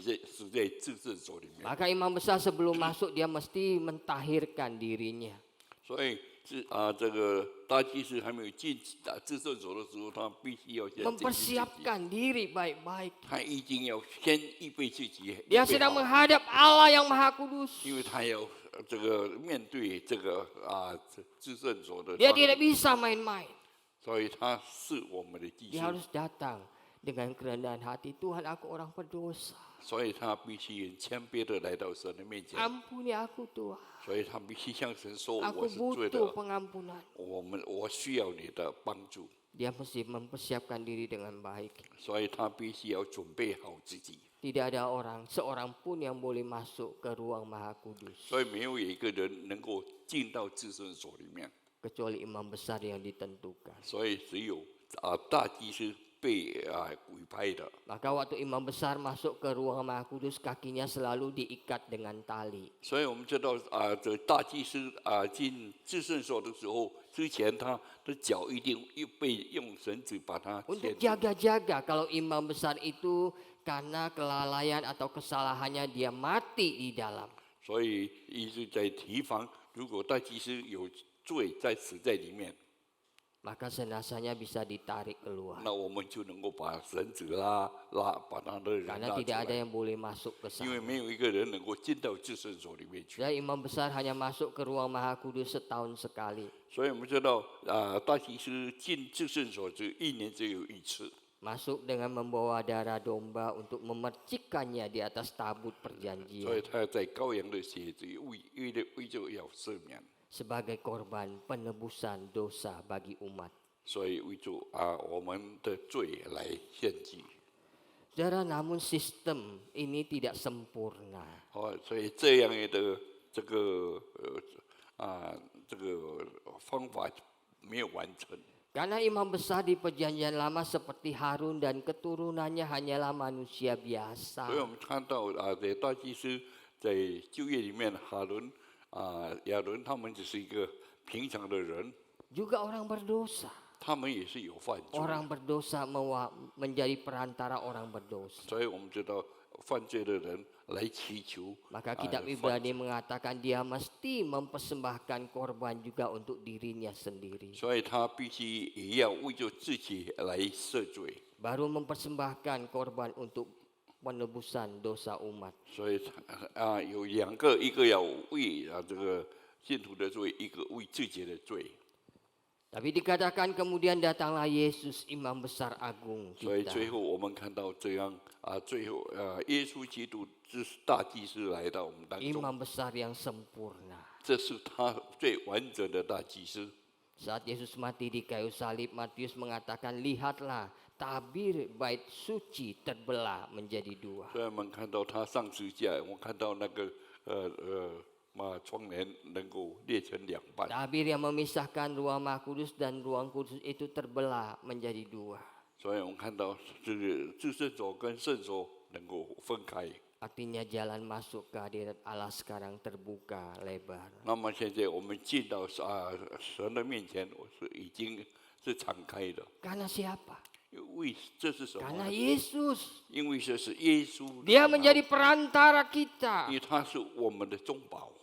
在至圣所里面。 Maka imam besar sebelum masuk dia mesti mentahirkan dirinya. 所以这个大祭司还没有进至圣所的时候，他必须要先 Mempersiapkan diri baik-baik. 他一定要先预备自己， Dia 预备 sedang 好 menghadap Allah yang Maha Kudus. 因为他要这个面对这个至圣所的 Dia 上帝， tidak bisa main-main. 所以他是我们的祭 Dia 司， harus datang dengan kerendahan hati. Tuhan, aku orang berdosa. 所以他必须很谦卑的来到神的面前， Ampuni aku Tuhan. 所以他必须向神说：“ Aku 我是罪 butuh 的， pengampunan. 我需要你的帮助。” Dia mesti mempersiapkan diri dengan baik. 所以他必须要准备好自己。 Tidak ada seorang pun yang boleh masuk ke ruang Maha Kudus. 所以没有一个人能够进到至圣所里面， Kecuali imam besar yang ditentukan. 所以只有大祭司被委派的。 Maka waktu imam besar masuk ke ruang Maha Kudus, kakinya selalu diikat dengan tali. 所以我们知道这大祭司进至圣所的时候，之前他的脚一定又被用绳子把它 Untuk 牵住。 jaga-jaga kalau imam besar itu karena kelalaian atau kesalahannya dia mati di dalam. 所以一直在提防，如果大祭司有罪在死在里面， Maka jenazahnya bisa ditarik keluar. 那我们就能够把绳子拉，把他的人 Karena 拉出 tidak ada 来。 yang boleh masuk ke 因为 sana. 没有一个人能够进到至圣所里面去。 Dan imam besar hanya masuk ke ruang Maha Kudus setahun sekali. 所以我们知道，大祭司进至圣所只一年只有一次， Masuk dengan membawa darah domba untuk memercikannya di atas tabut 所以 perjanjian. 他在羔羊的血子为着要赦免， Sebagai korban penebusan dosa bagi umat. 所以为着我们的罪来献祭。 Saudara, namun sistem ini tidak sempurna. 所以这样的这个方法没有完成。 Karena imam besar di perjanjian lama seperti Harun dan keturunannya hanyalah manusia 所以我 biasa. 们看到在大祭司在旧约里面，哈伦亚伦他们只是一个平常的人， Juga orang berdosa. 他们也是有犯罪。 Orang berdosa menjadi perantara orang berdosa. 所以我们知道犯罪的人来祈求。 Maka kitab Ibrani mengatakan dia mesti mempersembahkan korban juga untuk dirinya sendiri. 所以他必须也要为着自己来赦罪。 Baru mempersembahkan korban untuk penebusan dosa umat. 所以有两个，一个要为这个信徒的罪，一个为自己的罪。 Tapi dikatakan kemudian datanglah Yesus imam besar agung 所以 kita. 最后我们看到这样最后耶稣基督这是大祭司来到我们当中， Imam besar yang sempurna. 这是他最完整的大祭司。 Saat Yesus mati di kayu salib, Matius mengatakan, lihatlah tabir bait suci terbelah menjadi dua. 所以我们看到他上十字架，我们看到那个窗帘能够裂成两半。 Tabir yang memisahkan ruang Maha Kudus dan ruang kudus itu terbelah menjadi dua. 所以我们看到这个至圣所跟圣所能够分开。 Artinya jalan masuk ke hadirat Allah sekarang terbuka lebar. 那么现在我们进到神的面前，已经是敞开的。 Karena siapa? 因为这是什么 Karena 呢？ Yesus. 因为这是耶稣， Dia menjadi perantara 因 kita. 为他是我们的中保。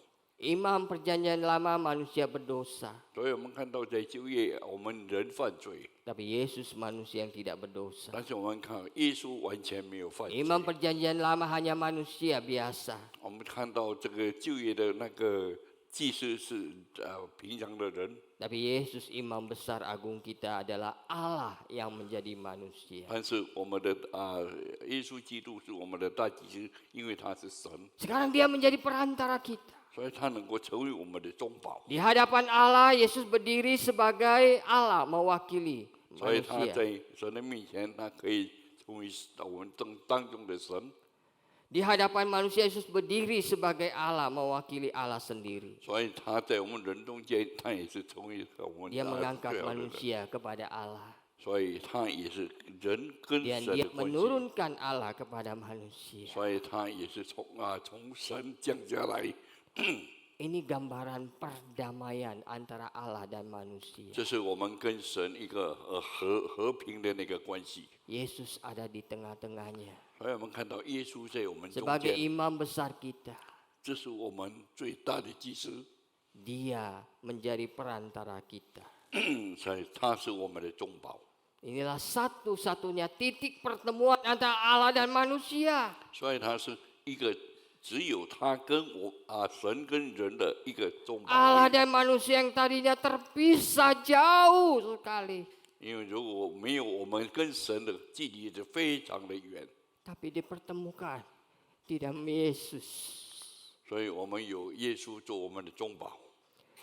Imam perjanjian lama manusia berdosa. 所以我们看到在旧约，我们人犯罪， Tapi Yesus manusia yang tidak berdosa. 但是我们看耶稣完全没有犯罪。 Imam perjanjian lama hanya manusia biasa. 我们看到这个旧约的那个祭司是平常的人， Tapi Yesus imam besar agung kita adalah Allah yang menjadi manusia. 但是我们的耶稣基督是我们的大祭司，因为他是神， Sekarang dia menjadi perantara kita. 所以他能够成为我们的中保。 Di hadapan Allah, Yesus berdiri sebagai Allah mewakili 所以他 manusia. 在神的面前，他可以成为我们当中的神。Di hadapan manusia Yesus berdiri sebagai Allah, mewakili Allah sendiri. 所以他在我们人中间，他也是成为我们 Dia 最 mengangkat 好的人。 manusia kepada Allah. 所以他也是人跟 Dan 神 dia 的关系， menurunkan Allah kepada manusia. 所以他也是从神降下来。 Ini gambaran perdamaian antara Allah dan manusia. 这是我们跟神一个和平的那个关系。 Yesus ada di tengah-tengahnya. 所以我们看到耶稣在我们中 Sebagai 间， imam besar kita, 这是我们最大的祭司， dia menjadi perantara kita. 所以他是我们的中保。 Inilah satu-satunya titik pertemuan antara Allah dan manusia. 所以他是一个只有他跟神跟人的一个中保。 Allah dan manusia yang tadinya terpisah jauh sekali. 因为如果没有我们跟神的距离是非常的远， Tapi dipertemukan di dalam Yesus. 所以我们有耶稣做我们的中保。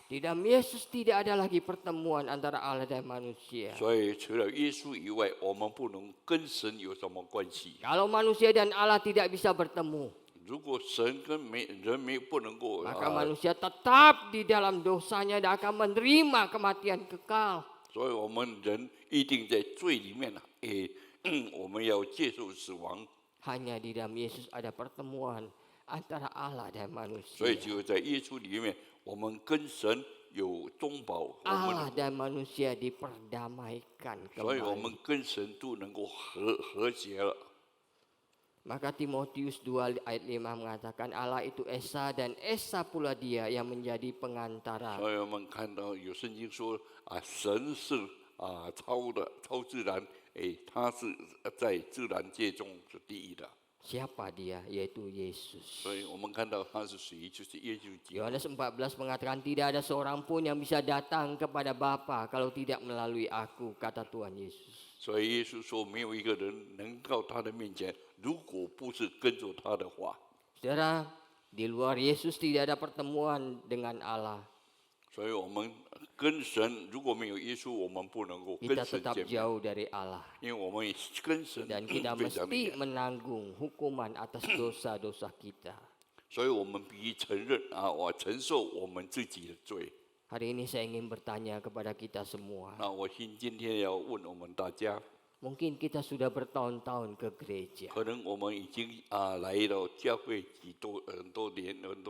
Di dalam Yesus tidak ada lagi pertemuan antara Allah dan manusia. 所以除了耶稣以外，我们不能跟神有什么关系。 Kalau manusia dan Allah tidak bisa bertemu, 如果神跟人不能够 maka manusia tetap di dalam dosanya dan akan menerima kematian kekal. 所以我们人一定在罪里面我们要接受死亡。 Hanya di dalam Yesus ada pertemuan antara Allah dan 所以 manusia. 只有在耶稣里面，我们跟神有中保，我 Allah 们 dan manusia diperdamaikan 所以我们 kembali. 跟神都能够和谐了。 Maka Timotius 2 ayat 5 mengatakan Allah itu Esa dan Esa pula dia yang menjadi pengantara. 所以我们看到有圣经说神是超自然，他是在自然界中是第一的。 Siapa dia? Yaitu Yesus. 所以我们看到他是谁，就是耶稣基督。 Yohanes 14 mengatakan tidak ada seorang pun yang bisa datang kepada Bapa kalau tidak melalui aku, kata Tuhan Yesus. 所以耶稣说，没有一个人能到他的面前，如果不是跟着他的话。 Saudara, di luar Yesus tidak ada pertemuan dengan Allah. 所以我们跟神如果没有耶稣，我们不能够跟 Kita 神 tetap 见面， jauh dari Allah. 因为我们跟神 Dan kita 非常的 mesti 远， menanggung hukuman atas dosa-dosa kita. 所以我们必须承认我承受我们自己的罪。 Hari ini saya ingin bertanya kepada kita semua. 那我今天要问我们大家， Mungkin kita sudah bertahun-tahun ke gereja. 可能我们已经来到教会很多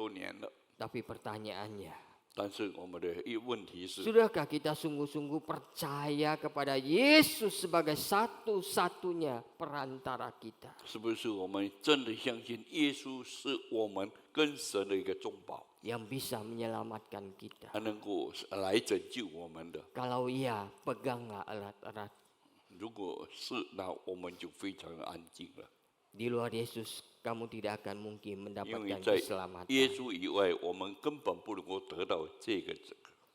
年了， Tapi pertanyaannya, 但是我们的问题是， sudahkah kita sungguh-sungguh percaya kepada Yesus sebagai satu-satunya perantara kita? 是不是我们真的相信耶稣是我们跟神的一个中保， Yang bisa menyelamatkan kita. 他能够来拯救我们的？ Kalau iya, peganglah erat-erat. 如果是，那我们就非常安静了。 Di luar Yesus, kamu tidak akan mungkin 因为 mendapatkan 在 keselamatan. 耶稣以外，我们根本不能够得到这个。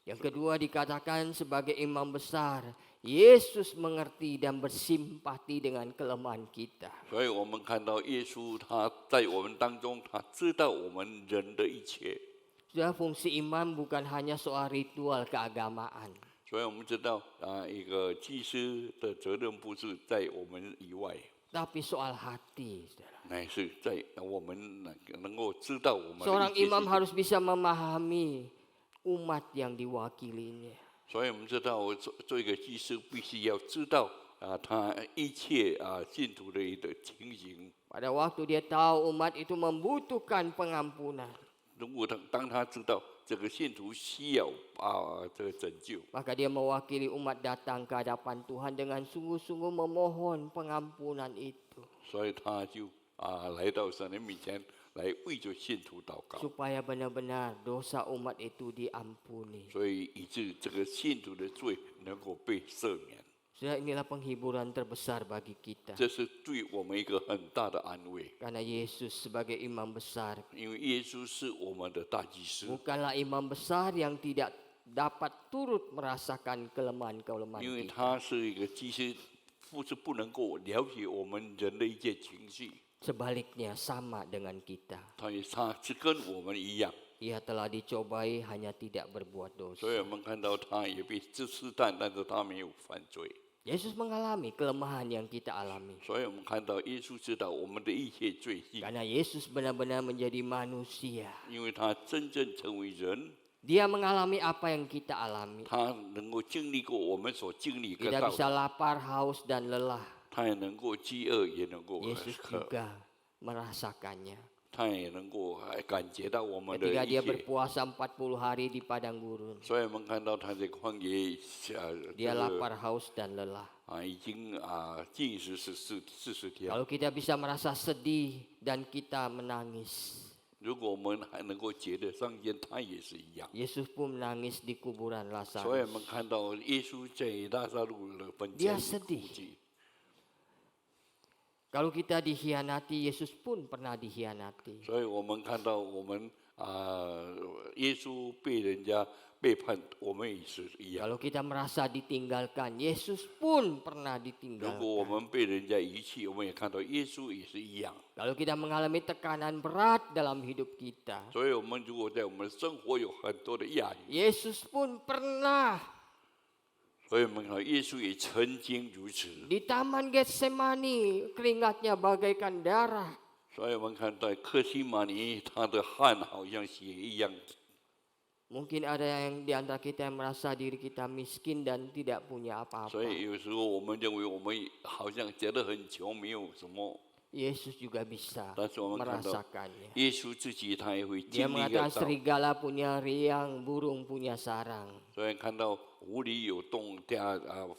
Yang kedua dikatakan sebagai imam besar, Yesus mengerti dan bersimpati dengan kelemahan kita. 所以我们看到耶稣，他在我们当中，他知道我们人的一切。 Sudah fungsi imam bukan hanya soal ritual keagamaan. 所以我们知道一个祭司的责任不是在我们以外， Tapi soal hati, saudara. 乃是在我们能够知道我们的 Seorang 一切 imam 事情。 harus bisa memahami umat yang diwakilinya. 所以我们知道，做一个祭司必须要知道他一切信徒的一个情形。 Pada waktu dia tahu umat itu membutuhkan pengampunan, 如果当他知道这个信徒需要这个拯救， maka dia mewakili umat datang ke hadapan Tuhan dengan sungguh-sungguh memohon pengampunan itu. 所以他就来到神的面前来为着信徒祷告， Supaya benar-benar dosa umat itu diampuni. 所以以致这个信徒的罪能够被赦免。 Sudah inilah penghiburan terbesar bagi kita. 这是对我们一个很大的安慰， Karena Yesus sebagai imam besar 因为耶稣是我们的大祭司， bukanlah imam besar yang tidak dapat turut merasakan kelemahan-kelemahan 因为 kita. 他是一个祭司，不能够了解我们人的一些情绪， Sebaliknya sama dengan kita. 他是跟我们一样， Ia telah dicobai hanya tidak berbuat 所以 dosa. 我们看到他也被试探，但是他没有犯罪。Yesus mengalami kelemahan yang kita alami. 所以我们看到耶稣知道我们的一切罪性， Karena Yesus benar-benar menjadi manusia. 因为他真正成为人， Dia mengalami apa yang kita alami. 他能够经历过我们所经历 Kita 到 bisa 的， lapar, haus, dan lelah. 他也能够饥饿，也能够 Yesus 渴， juga merasakannya. 他也能够感觉到我们的 Ketika 一 dia 切。 berpuasa 40 hari di padang gurun. 所以我们看到他在旷野 Dia lapar, haus, dan lelah. 已经禁食40天。 Kalau kita bisa merasa sedih dan kita menangis. 如果我们还能够觉得上天，他也是一样。 Yesus pun menangis di kuburan 所以我 Lazarus. 们看到耶稣在拉萨路的坟 Dia 前 sedih. 哭泣。 Kalau kita dikhianati, Yesus pun pernah dikhianati. 所以我们看到我们耶稣被人家背叛，我们也是一样。 Kalau kita merasa ditinggalkan, Yesus pun pernah 如果我 ditinggalkan. 们被人家遗弃，我们也看到耶稣也是一样。 Kalau kita mengalami tekanan berat dalam hidup kita, 所以我们如果在我们的生活有很多的压力， Yesus pun pernah 所以我们看到耶稣也曾经如此。 di Taman Getsemani, keringatnya bagaikan darah. 所以我们看到克西马尼，他的汗好像血一样。 Mungkin ada yang di antara kita yang merasa diri kita miskin dan tidak punya 所 apa-apa. 以有时候我们认为我们好像觉得很穷，没有什么。 Yesus juga bisa 但是我们看到 merasakannya. 耶稣自己他也会 Dia 经历 mengatakan 到。 serigala punya riang, burung punya sarang. 所以看到狐狸有洞，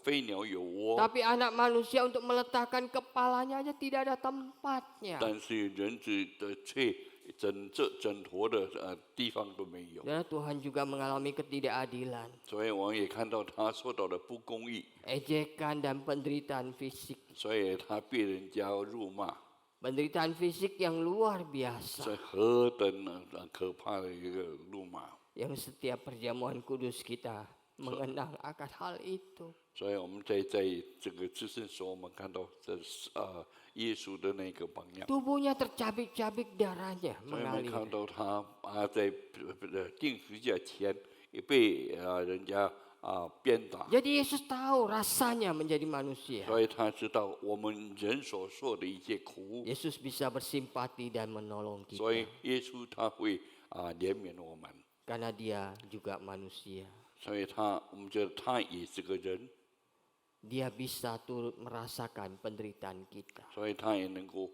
飞鸟有窝， Tapi anak manusia untuk meletakkan kepalanya aja tidak ada tempatnya. 但是人子的却整坨的地方都没有。 Dan Tuhan juga mengalami ketidakadilan, 所以我们也看到他受到的不公义， ejekan dan penderitaan fisik. 所以他被人家辱骂， Penderitaan fisik yang luar 这 biasa. 何等可怕的一个辱骂！ Yang setiap perjamuan kudus kita mengenang akan hal itu. 所以我们在这个至圣所，我们看到这耶稣的那个榜样。 Tubuhnya tercabik-cabik darahnya 所以我们看 mengalir. 到他在定十字架前也被人家鞭打， Jadi Yesus tahu rasanya menjadi manusia. 所以他知道我们人所受的一些苦， Yesus bisa bersimpati dan menolong 所以 kita. 耶稣他会怜悯我们， Karena dia juga manusia. 所以我们觉得他也是个人， Dia bisa turut merasakan penderitaan kita. 所以他也能够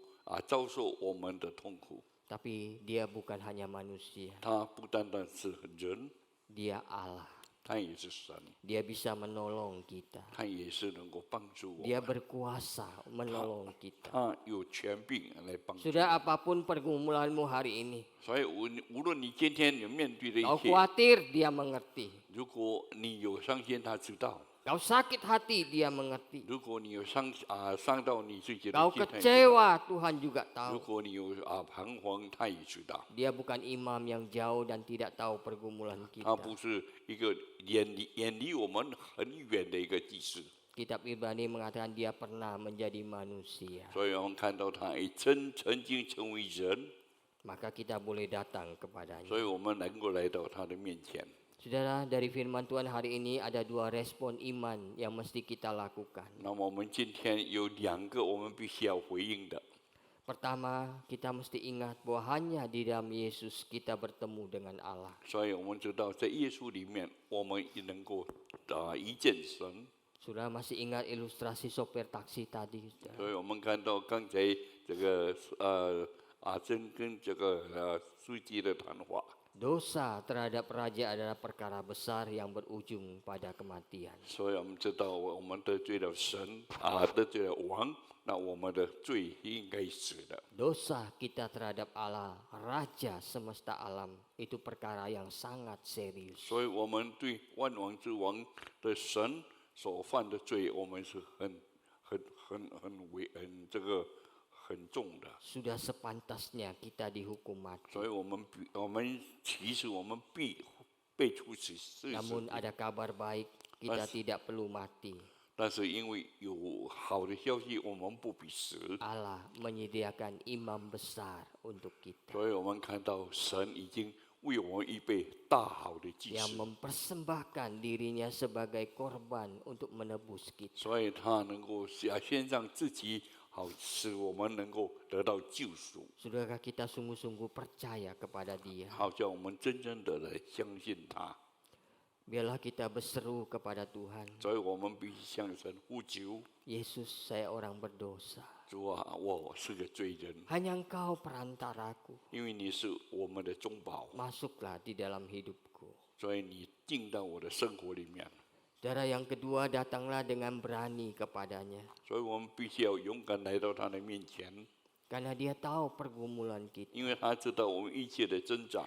遭受我们的痛苦。 Tapi dia bukan hanya manusia. 他不单单是人， Dia Allah. 他也是神， Dia bisa menolong kita. 他也是能够帮助我 Dia 们， berkuasa menolong kita. 他有权柄来帮助。 Sudah apapun pergumulanmu hari ini, 所以无论你今天你面对的一 kau 切， khawatir dia mengerti. 如果你有伤心，他知道； Kau sakit hati dia mengerti. 如果你有伤到你自己的 Kau 心，他也知道； kecewa Tuhan juga 如 tahu. 果你有彷徨，他也知道。 Dia bukan imam yang jauh dan tidak tahu pergumulan 他 kita. 不是一个远离我们很远的一个祭司， Kitab Ibrani mengatakan dia pernah menjadi manusia. 所以我们看到他也曾经成为人， Maka kita boleh datang kepadanya. 所以我们能够来到他的面前。 Saudara, dari firman Tuhan hari ini ada dua respon iman yang mesti kita lakukan. 那么我们今天有2个我们必须要回应的。 Pertama, kita mesti ingat bahwa hanya di dalam Yesus kita bertemu dengan Allah. 所以我们知道，在耶稣里面，我们也能够一见神。 Saudara masih ingat ilustrasi sopir taksi tadi? Saudara? 所以我们看到刚才这个阿珍跟这个书记的谈话， Dosa terhadap raja adalah perkara besar yang berujung pada kematian. 所以我们知道我们得罪了神得罪了王，那我们的罪应该死的。 Dosa kita terhadap Allah, Raja semesta alam, itu perkara yang sangat serius. 所以我们对万王之王的神所犯的罪，我们是很重的。 Sudah sepantasnya kita dihukum mati. 所以我们其实我们必被处死。 Namun ada kabar baik, kita tidak perlu mati. 但是因为有好的消息，我们不必死。 Allah menyediakan imam besar untuk kita. 所以我们看到神已经为我们预备大好的祭 yang 司， mempersembahkan dirinya sebagai korban untuk menebus kita. 所以他能够献上自己，好使我们能够得到救赎， Sudahkah kita sungguh-sungguh percaya kepada Dia? 好叫我们真正的来相信他。 Biarlah kita berseru kepada Tuhan. 所以我们必须向神呼求， Yesus, saya orang berdosa. 主啊，我是个罪人， Hanya Engkau perantaraku. 因为你是我们的中保， Masuklah di dalam hidupku. 所以你进到我的生活里面。 Saudara, yang kedua, datanglah dengan berani kepadanya. 所以我们必须要勇敢来到他的面前， Karena Dia tahu pergumulan kita. 因为他知道我们一切的挣扎。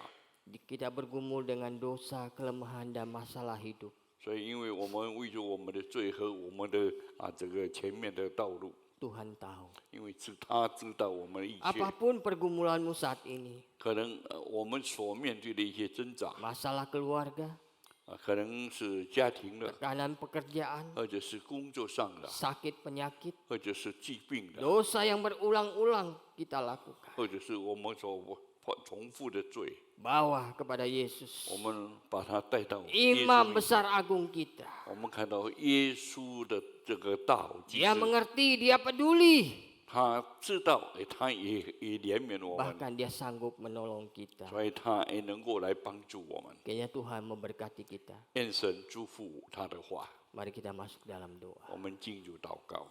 Kita bergumul dengan dosa, kelemahan, dan masalah hidup. 所以，因为我们为着我们的罪和我们的这个前面的道路， Tuhan tahu. 因为是他知道我们的一切， Apapun pergumulanmu saat ini, 可能我们所面对的一些挣扎， masalah keluarga, 可能是家庭的， tekanan pekerjaan, 或者是工作上的， sakit penyakit, 或者是疾病的， dosa yang berulang-ulang kita lakukan. 或者是我们所重复的罪， Bawa kepada Yesus, 我们把它带到耶稣 Imam 面前。 besar agung kita. 我们看到耶稣的这个大好祭 Dia 司， mengerti, dia peduli. 他知道，他也怜悯我们， Bahkan dia sanggup menolong kita. 所以他也能够来帮助我们。 Kayaknya Tuhan memberkati kita. 愿神祝福他的话， Mari kita masuk dalam doa. 我们进入祷告。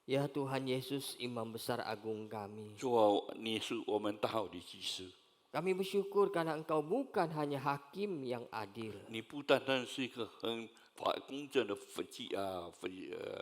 Ya Tuhan Yesus, Imam besar agung kami. 主啊，你是我们大好的祭司， Kami bersyukur karena Engkau bukan hanya hakim yang adil, 你不单单是一个很公正的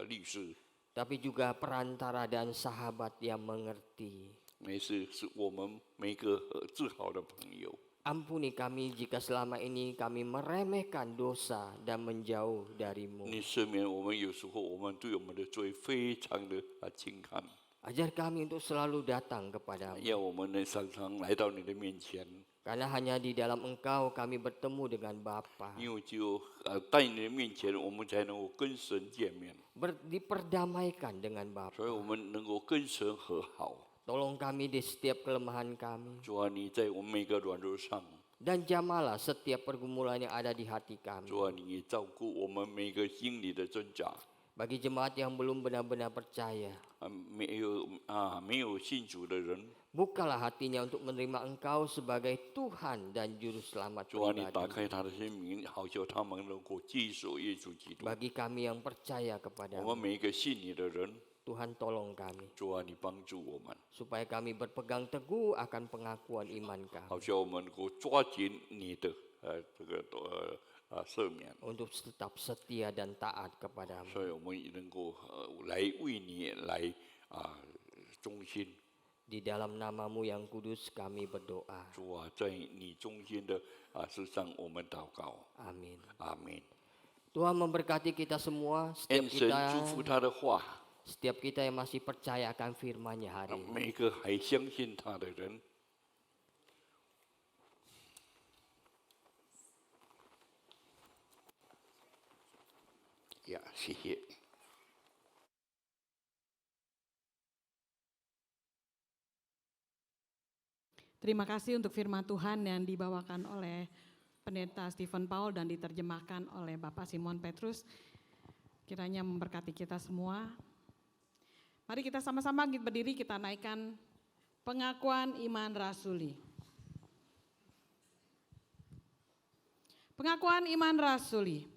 律师， tapi juga perantara dan sahabat yang mengerti. 也是我们每个最好的朋友。 Ampuni kami jika selama ini kami meremehkan dosa dan menjauh darimu. 你赦免我们，有时候我们对我们的罪非常的轻看， Ajar kami untuk selalu datang kepadamu. 要我们能常常来到你的面前， Karena hanya di dalam Engkau kami bertemu dengan Bapa. 因为只有在你的面前，我们才能够跟神见面， Diperdamaikan dengan Bapa. 所以我们能够跟神和好。 Tolong kami di setiap kelemahan kami. 主啊，你在我们每个软弱上， Dan jamalah setiap pergumulan yang ada di hati kami. 主啊，你也照顾我们每个心里的挣扎。 Bagi jemaat yang belum benar-benar percaya, 没有信主的人， bukalah hatinya untuk menerima Engkau sebagai Tuhan dan Juru Selamat 主啊，你打 pribadi. 开他的生命，好叫他们能够接受耶稣基督。 Bagi kami yang percaya 我 kepadamu, 们每一个信你的人， Tuhan tolong kami, 主啊，你帮助我们， supaya kami berpegang teguh akan pengakuan iman 好 kami, 叫我们能够抓紧你的这个赦免， untuk tetap setia dan taat kepadamu. 所以我们也能够来为你来忠心。 Di dalam namamu yang kudus kami berdoa. 主啊，在你忠心的事上，我们祷告， Amin. 阿门。 Tuhan memberkati kita semua, 愿神祝福他的话， setiap kita yang masih percaya akan firman-Nya hari ini. 每一个还相信他的人。呀，谢谢。 Terima kasih untuk firman Tuhan yang dibawakan oleh Pendeta Stephen Paul dan diterjemahkan oleh Bapak Simon Petrus. Kiranya memberkati kita semua. Mari kita sama-sama berdiri, kita naikkan pengakuan iman rasuli. Pengakuan iman rasuli.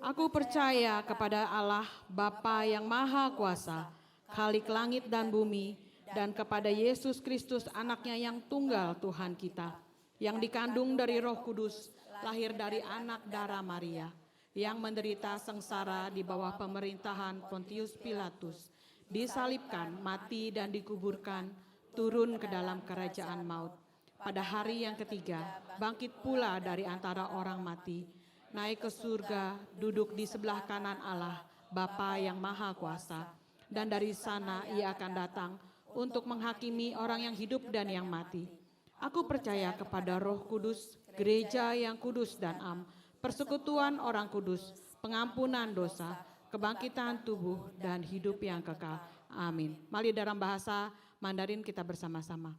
Aku percaya kepada Allah Bapa yang Maha Kuasa, Khalik langit dan bumi, dan kepada Yesus Kristus anaknya yang tunggal Tuhan kita, yang dikandung dari Roh Kudus, lahir dari anak darah Maria, yang menderita sengsara di bawah pemerintahan Pontius Pilatus, disalibkan, mati dan dikuburkan, turun ke dalam kerajaan maut. Pada hari yang ketiga, bangkit pula dari antara orang mati, naik ke surga, duduk di sebelah kanan Allah, Bapa yang Maha Kuasa, dan dari sana ia akan datang untuk menghakimi orang yang hidup dan yang mati. Aku percaya kepada Roh Kudus, gereja yang kudus dan am, persekutuan orang kudus, pengampunan dosa, kebangkitan tubuh, dan hidup yang kekal. Amin. Mari dalam bahasa Mandarin kita bersama-sama.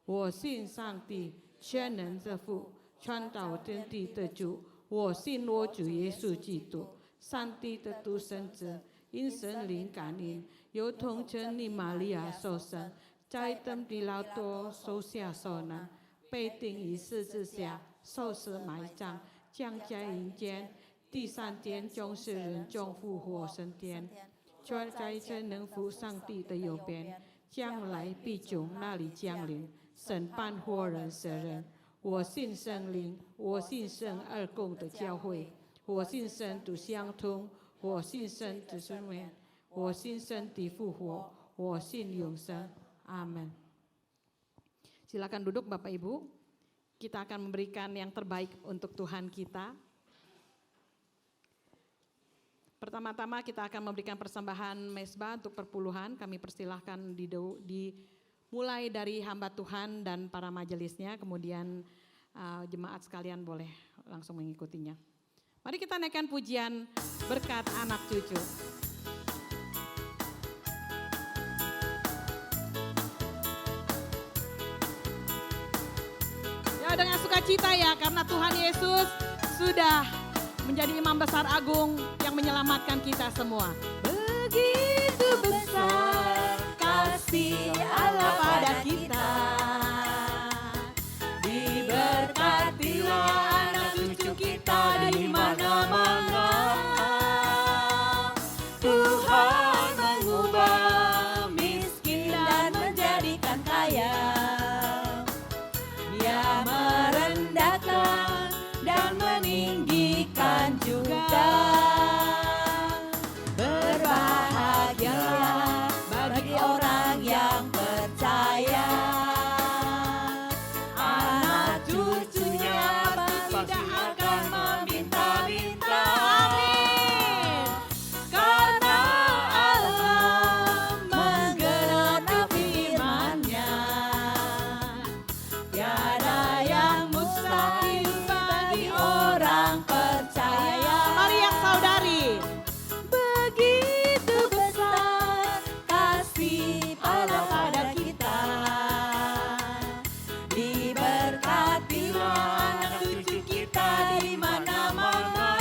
我信上帝，全能的父，创造天地的主。我信我主耶稣基督，上帝的独生子，因神灵感应，由童贞女玛利亚受生，在登比拉多手下受难，被钉于十字架，受死埋葬，降在阴间，第三天将死人中复活升天，坐在全能父上帝的右边，将来必从那里降临，审判活人死人。我信圣灵，我信圣二公的教会，我信圣徒相通，我信圣子圣灵，我信圣的复活，我信永生。Amin. Silakan duduk Bapak Ibu. Kita akan memberikan yang terbaik untuk Tuhan kita. Pertama-tama kita akan memberikan persembahan mesbah untuk perpuluhan. Kami persilahkan mulai dari hamba Tuhan dan para majelisnya, kemudian jemaat sekalian boleh langsung mengikutinya. Mari kita naikkan pujian berkat anak cucu. Ya, dengan sukacita ya, karena Tuhan Yesus sudah menjadi imam besar agung yang menyelamatkan kita semua. Begitu besar kasih Allah pada kita, diberkatilah anak cucu kita di mana-mana. Tuhan mengubah miskin dan menjadikan kaya. Dia merendahkan dan meninggikan juga. Berbahagialah bagi orang yang percaya, anak cucunya tidak akan meminta-minta. Amin. Karena Allah menggenapi firman-Nya, tiada yang mustahil bagi orang percaya. Mari yang saudari. Begitu besar kasih Allah pada kita, diberkatilah anak cucu kita di mana-mana.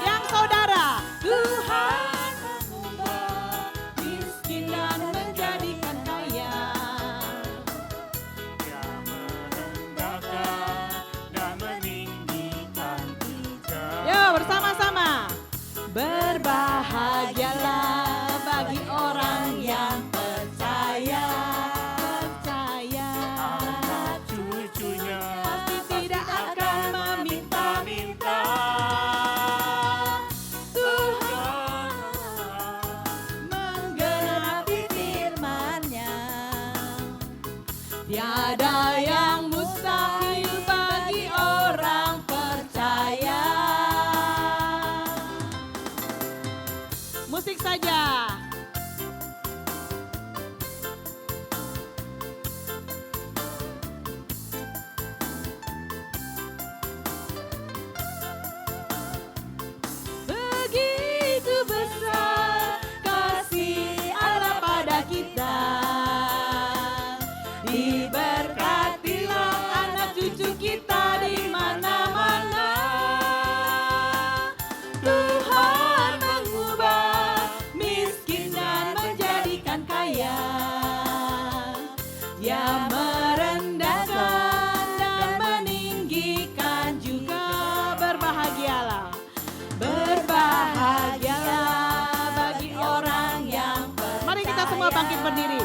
Yang saudara. Tuhan mengubah miskin dan menjadikan kaya. Dia merendahkan dan meninggikan kita. Yo, bersama-sama. Berbahagialah bagi orang yang percaya, Anak cucunya pasti tidak akan meminta-minta. Tuhan menggenapi firman-Nya, tiada yang mustahil bagi orang percaya. Musik saja. Begitu besar kasih Allah pada kita, diberkatilah anak cucu kita di mana-mana. Tuhan mengubah miskin dan menjadikan kaya. Dia merendahkan dan meninggikan juga. Berbahagialah. Berbahagialah bagi orang yang percaya. Mari kita semua bangkit berdiri.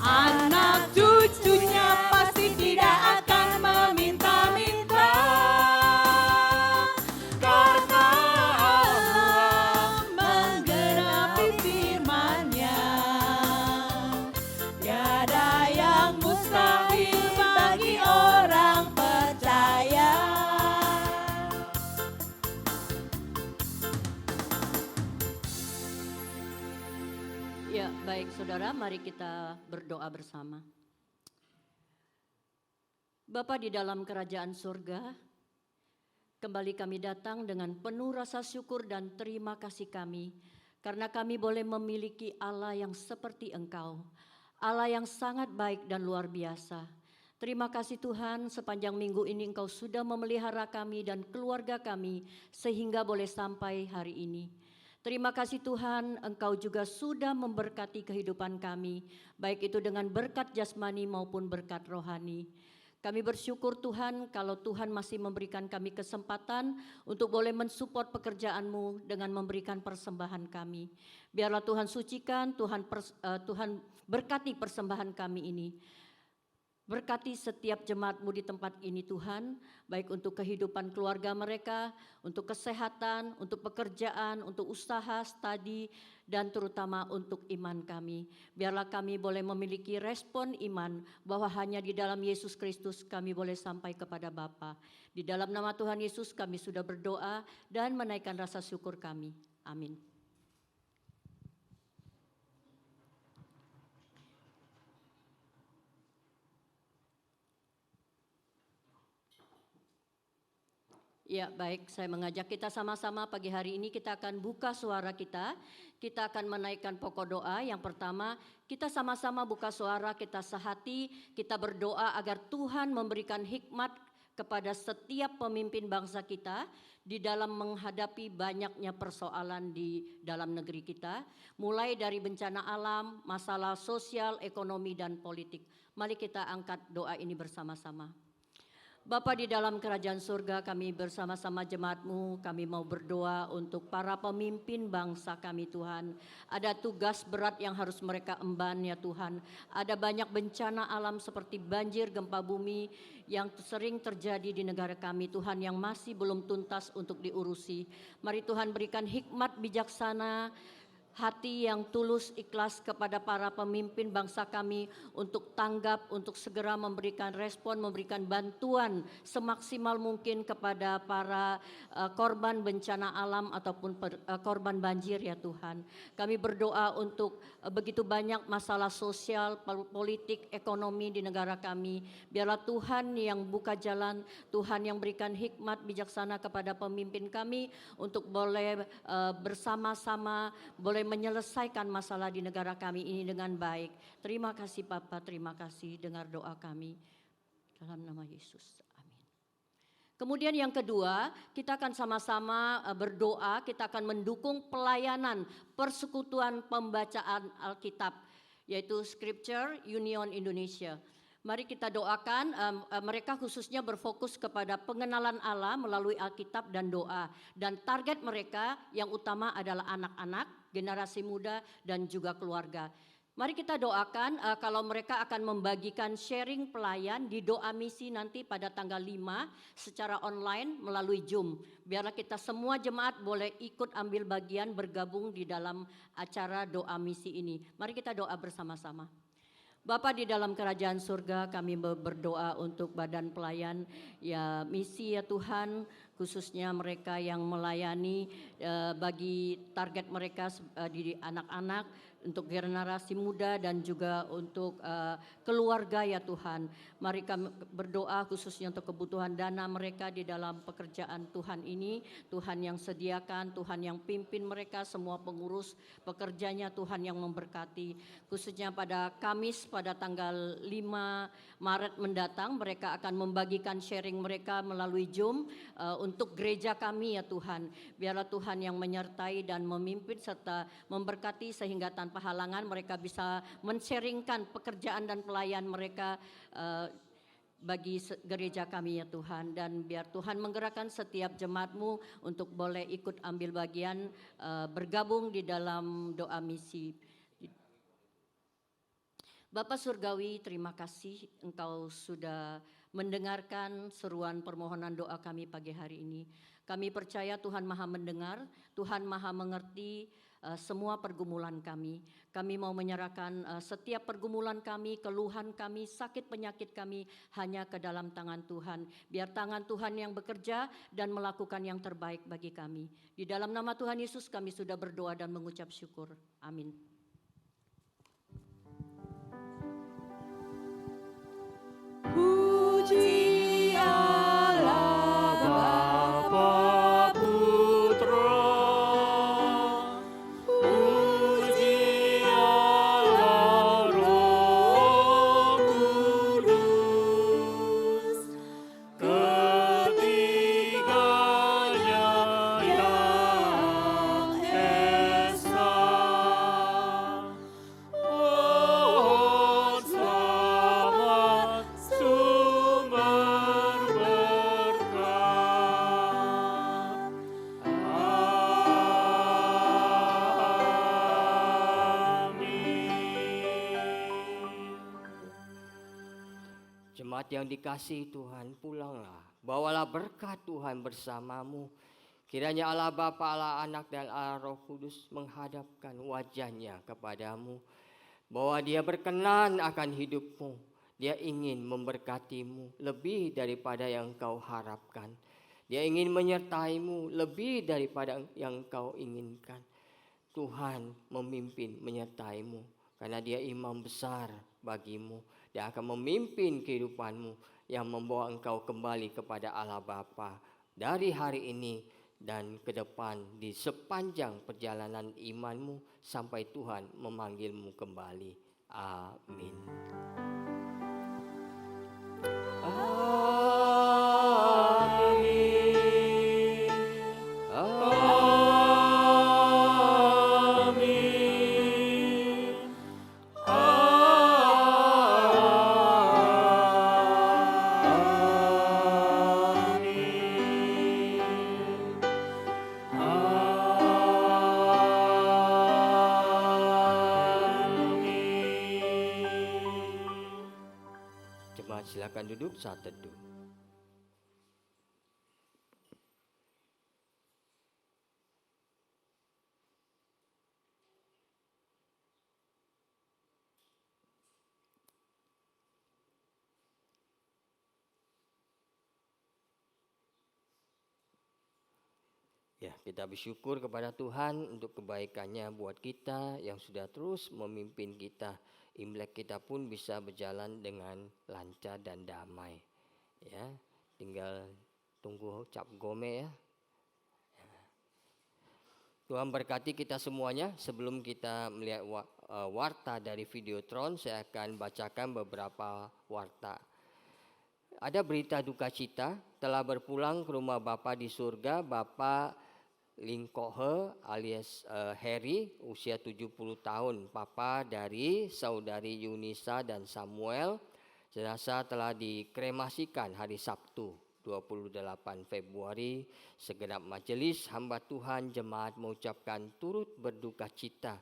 Anak cucunya pasti tidak akan meminta-minta. Karena Allah menggenapi firman-Nya, tiada yang mustahil bagi orang percaya. Ya, baik saudara, mari kita berdoa bersama. Bapa di dalam kerajaan surga, kembali kami datang dengan penuh rasa syukur dan terima kasih kami, karena kami boleh memiliki Allah yang seperti Engkau, Allah yang sangat baik dan luar biasa. Terima kasih Tuhan, sepanjang minggu ini Engkau sudah memelihara kami dan keluarga kami sehingga boleh sampai hari ini. Terima kasih Tuhan, Engkau juga sudah memberkati kehidupan kami, baik itu dengan berkat jasmani maupun berkat rohani. Kami bersyukur Tuhan kalau Tuhan masih memberikan kami kesempatan untuk boleh mensupport pekerjaan-Mu dengan memberikan persembahan kami. Biarlah Tuhan sucikan, Tuhan berkati persembahan kami ini. Berkati setiap jemaat-Mu di tempat ini Tuhan, baik untuk kehidupan keluarga mereka, untuk kesehatan, untuk pekerjaan, untuk usaha, studi, dan terutama untuk iman kami. Biarlah kami boleh memiliki respon iman bahwa hanya di dalam Yesus Kristus kami boleh sampai kepada Bapa. Di dalam nama Tuhan Yesus kami sudah berdoa dan menaikkan rasa syukur kami. Amin. Ya baik, saya mengajak kita sama-sama pagi hari ini kita akan buka suara kita akan menaikkan pokok doa. Yang pertama, kita sama-sama buka suara, kita sehati, kita berdoa agar Tuhan memberikan hikmat kepada setiap pemimpin bangsa kita di dalam menghadapi banyaknya persoalan di dalam negeri kita, mulai dari bencana alam, masalah sosial, ekonomi, dan politik. Mari kita angkat doa ini bersama-sama. Bapa di dalam kerajaan surga, kami bersama-sama jemaat-Mu, kami mau berdoa untuk para pemimpin bangsa kami Tuhan. Ada tugas berat yang harus mereka emban ya Tuhan. Ada banyak bencana alam seperti banjir, gempa bumi yang sering terjadi di negara kami Tuhan yang masih belum tuntas untuk diurusi. Mari Tuhan berikan hikmat bijaksana, hati yang tulus ikhlas kepada para pemimpin bangsa kami untuk tanggap, untuk segera memberikan respon, memberikan bantuan semaksimal mungkin kepada para korban bencana alam ataupun korban banjir ya Tuhan. Kami berdoa untuk begitu banyak masalah sosial, politik, ekonomi di negara kami. Biarlah Tuhan yang buka jalan, Tuhan yang berikan hikmat bijaksana kepada pemimpin kami untuk boleh bersama-sama, boleh menyelesaikan masalah di negara kami ini dengan baik. Terima kasih Bapa, terima kasih dengar doa kami. Dalam nama Yesus, amin. Kemudian yang kedua, kita akan sama-sama berdoa, kita akan mendukung pelayanan persekutuan pembacaan Alkitab, yaitu Scripture Union Indonesia. Mari kita doakan, mereka khususnya berfokus kepada pengenalan Allah melalui Alkitab dan doa. Dan target mereka yang utama adalah anak-anak, generasi muda, dan juga keluarga. Mari kita doakan kalau mereka akan membagikan sharing pelayan di doa misi nanti pada tanggal 5 secara online melalui Zoom. Biarlah kita semua jemaat boleh ikut ambil bagian bergabung di dalam acara doa misi ini. Mari kita doa bersama-sama. Bapa di dalam kerajaan surga, kami berdoa untuk badan pelayan ya misi ya Tuhan, khususnya mereka yang melayani bagi target mereka di anak-anak, untuk generasi muda dan juga untuk keluarga ya Tuhan. Mari kami berdoa khususnya untuk kebutuhan dana mereka di dalam pekerjaan Tuhan ini. Tuhan yang sediakan, Tuhan yang pimpin mereka, semua pengurus pekerjanya Tuhan yang memberkati. Khususnya pada Kamis pada tanggal 5 Maret mendatang mereka akan membagikan sharing mereka melalui Zoom untuk gereja kami ya Tuhan. Biarlah Tuhan yang menyertai dan memimpin serta memberkati sehingga tanpa halangan mereka bisa men-sharingkan pekerjaan dan pelayan mereka bagi gereja kami ya Tuhan. Dan biar Tuhan menggerakkan setiap jemaat-Mu untuk boleh ikut ambil bagian bergabung di dalam doa misi. Bapak Surgawi, terima kasih Engkau sudah mendengarkan seruan permohonan doa kami pagi hari ini. Kami percaya Tuhan Maha mendengar, Tuhan Maha mengerti semua pergumulan kami. Kami mau menyerahkan setiap pergumulan kami, keluhan kami, sakit penyakit kami hanya ke dalam tangan Tuhan. Biar tangan Tuhan yang bekerja dan melakukan yang terbaik bagi kami. Di dalam nama Tuhan Yesus kami sudah berdoa dan mengucap syukur. Amin. Puji Allah Bapa Putra, puji Allah Roh Kudus. Jemaat yang dikasihi Tuhan, pulanglah. Bawalah berkat Tuhan bersamamu. Kiranya Allah Bapa, Allah Anak, dan Allah Roh Kudus menghadapkan wajahnya kepadamu. Bahwa Dia berkenan akan hidupmu. Dia ingin memberkatimu lebih daripada yang kau harapkan. Dia ingin menyertaimu lebih daripada yang kau inginkan. Tuhan memimpin menyertaimu karena Dia imam besar bagimu. Dia akan memimpin kehidupanmu yang membawa engkau kembali kepada Allah Bapa dari hari ini dan ke depan di sepanjang perjalanan imanmu sampai Tuhan memanggilmu kembali. Amin. Jemaat silakan duduk saat teduh. Ya, kita bersyukur kepada Tuhan untuk kebaikannya buat kita yang sudah terus memimpin kita. Imlek kita pun bisa berjalan dengan lancar dan damai. Ya, tinggal tunggu cap gome ya. Tuhan berkati kita semuanya. Sebelum kita melihat warta dari Videotron, saya akan bacakan beberapa warta. Ada berita duka cita, telah berpulang ke rumah Bapa di surga, Bapak Lingkohe alias Harry, usia 70 tahun, papa dari saudari Yunisa dan Samuel. Jenazah telah dikremasikan hari Sabtu 28 Februari. Segenap majelis hamba Tuhan jemaat mengucapkan turut berduka cita.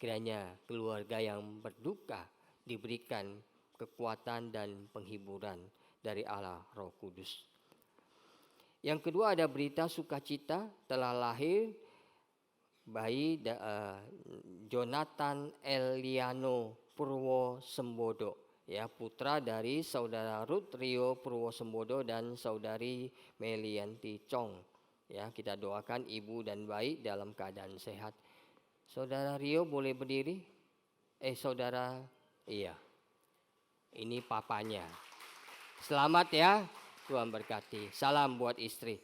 Kiranya keluarga yang berduka diberikan kekuatan dan penghiburan dari Allah Roh Kudus. Yang kedua ada berita sukacita, telah lahir bayi Jonathan Eliano Purwosembodo, ya, putra dari saudara Ruth Rio Purwosembodo dan saudari Melianti Chong. Ya, kita doakan ibu dan bayi dalam keadaan sehat. Saudara Rio boleh berdiri? Saudara, iya. Ini papanya. Selamat ya. Tuhan berkati. Salam buat istri.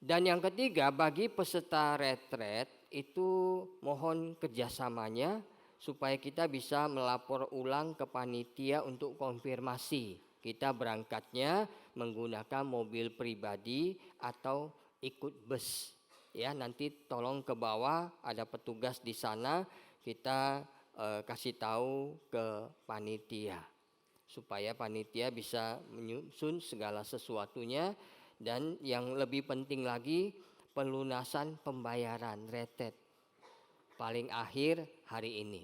Dan yang ketiga, bagi peserta retret itu mohon kerjasamanya supaya kita bisa melapor ulang ke panitia untuk konfirmasi. Kita berangkatnya menggunakan mobil pribadi atau ikut bus. Ya, nanti tolong ke bawah ada petugas di sana, kita kasih tahu ke panitia. Supaya panitia bisa menyusun segala sesuatunya. Dan yang lebih penting lagi, pelunasan pembayaran retret paling akhir hari ini.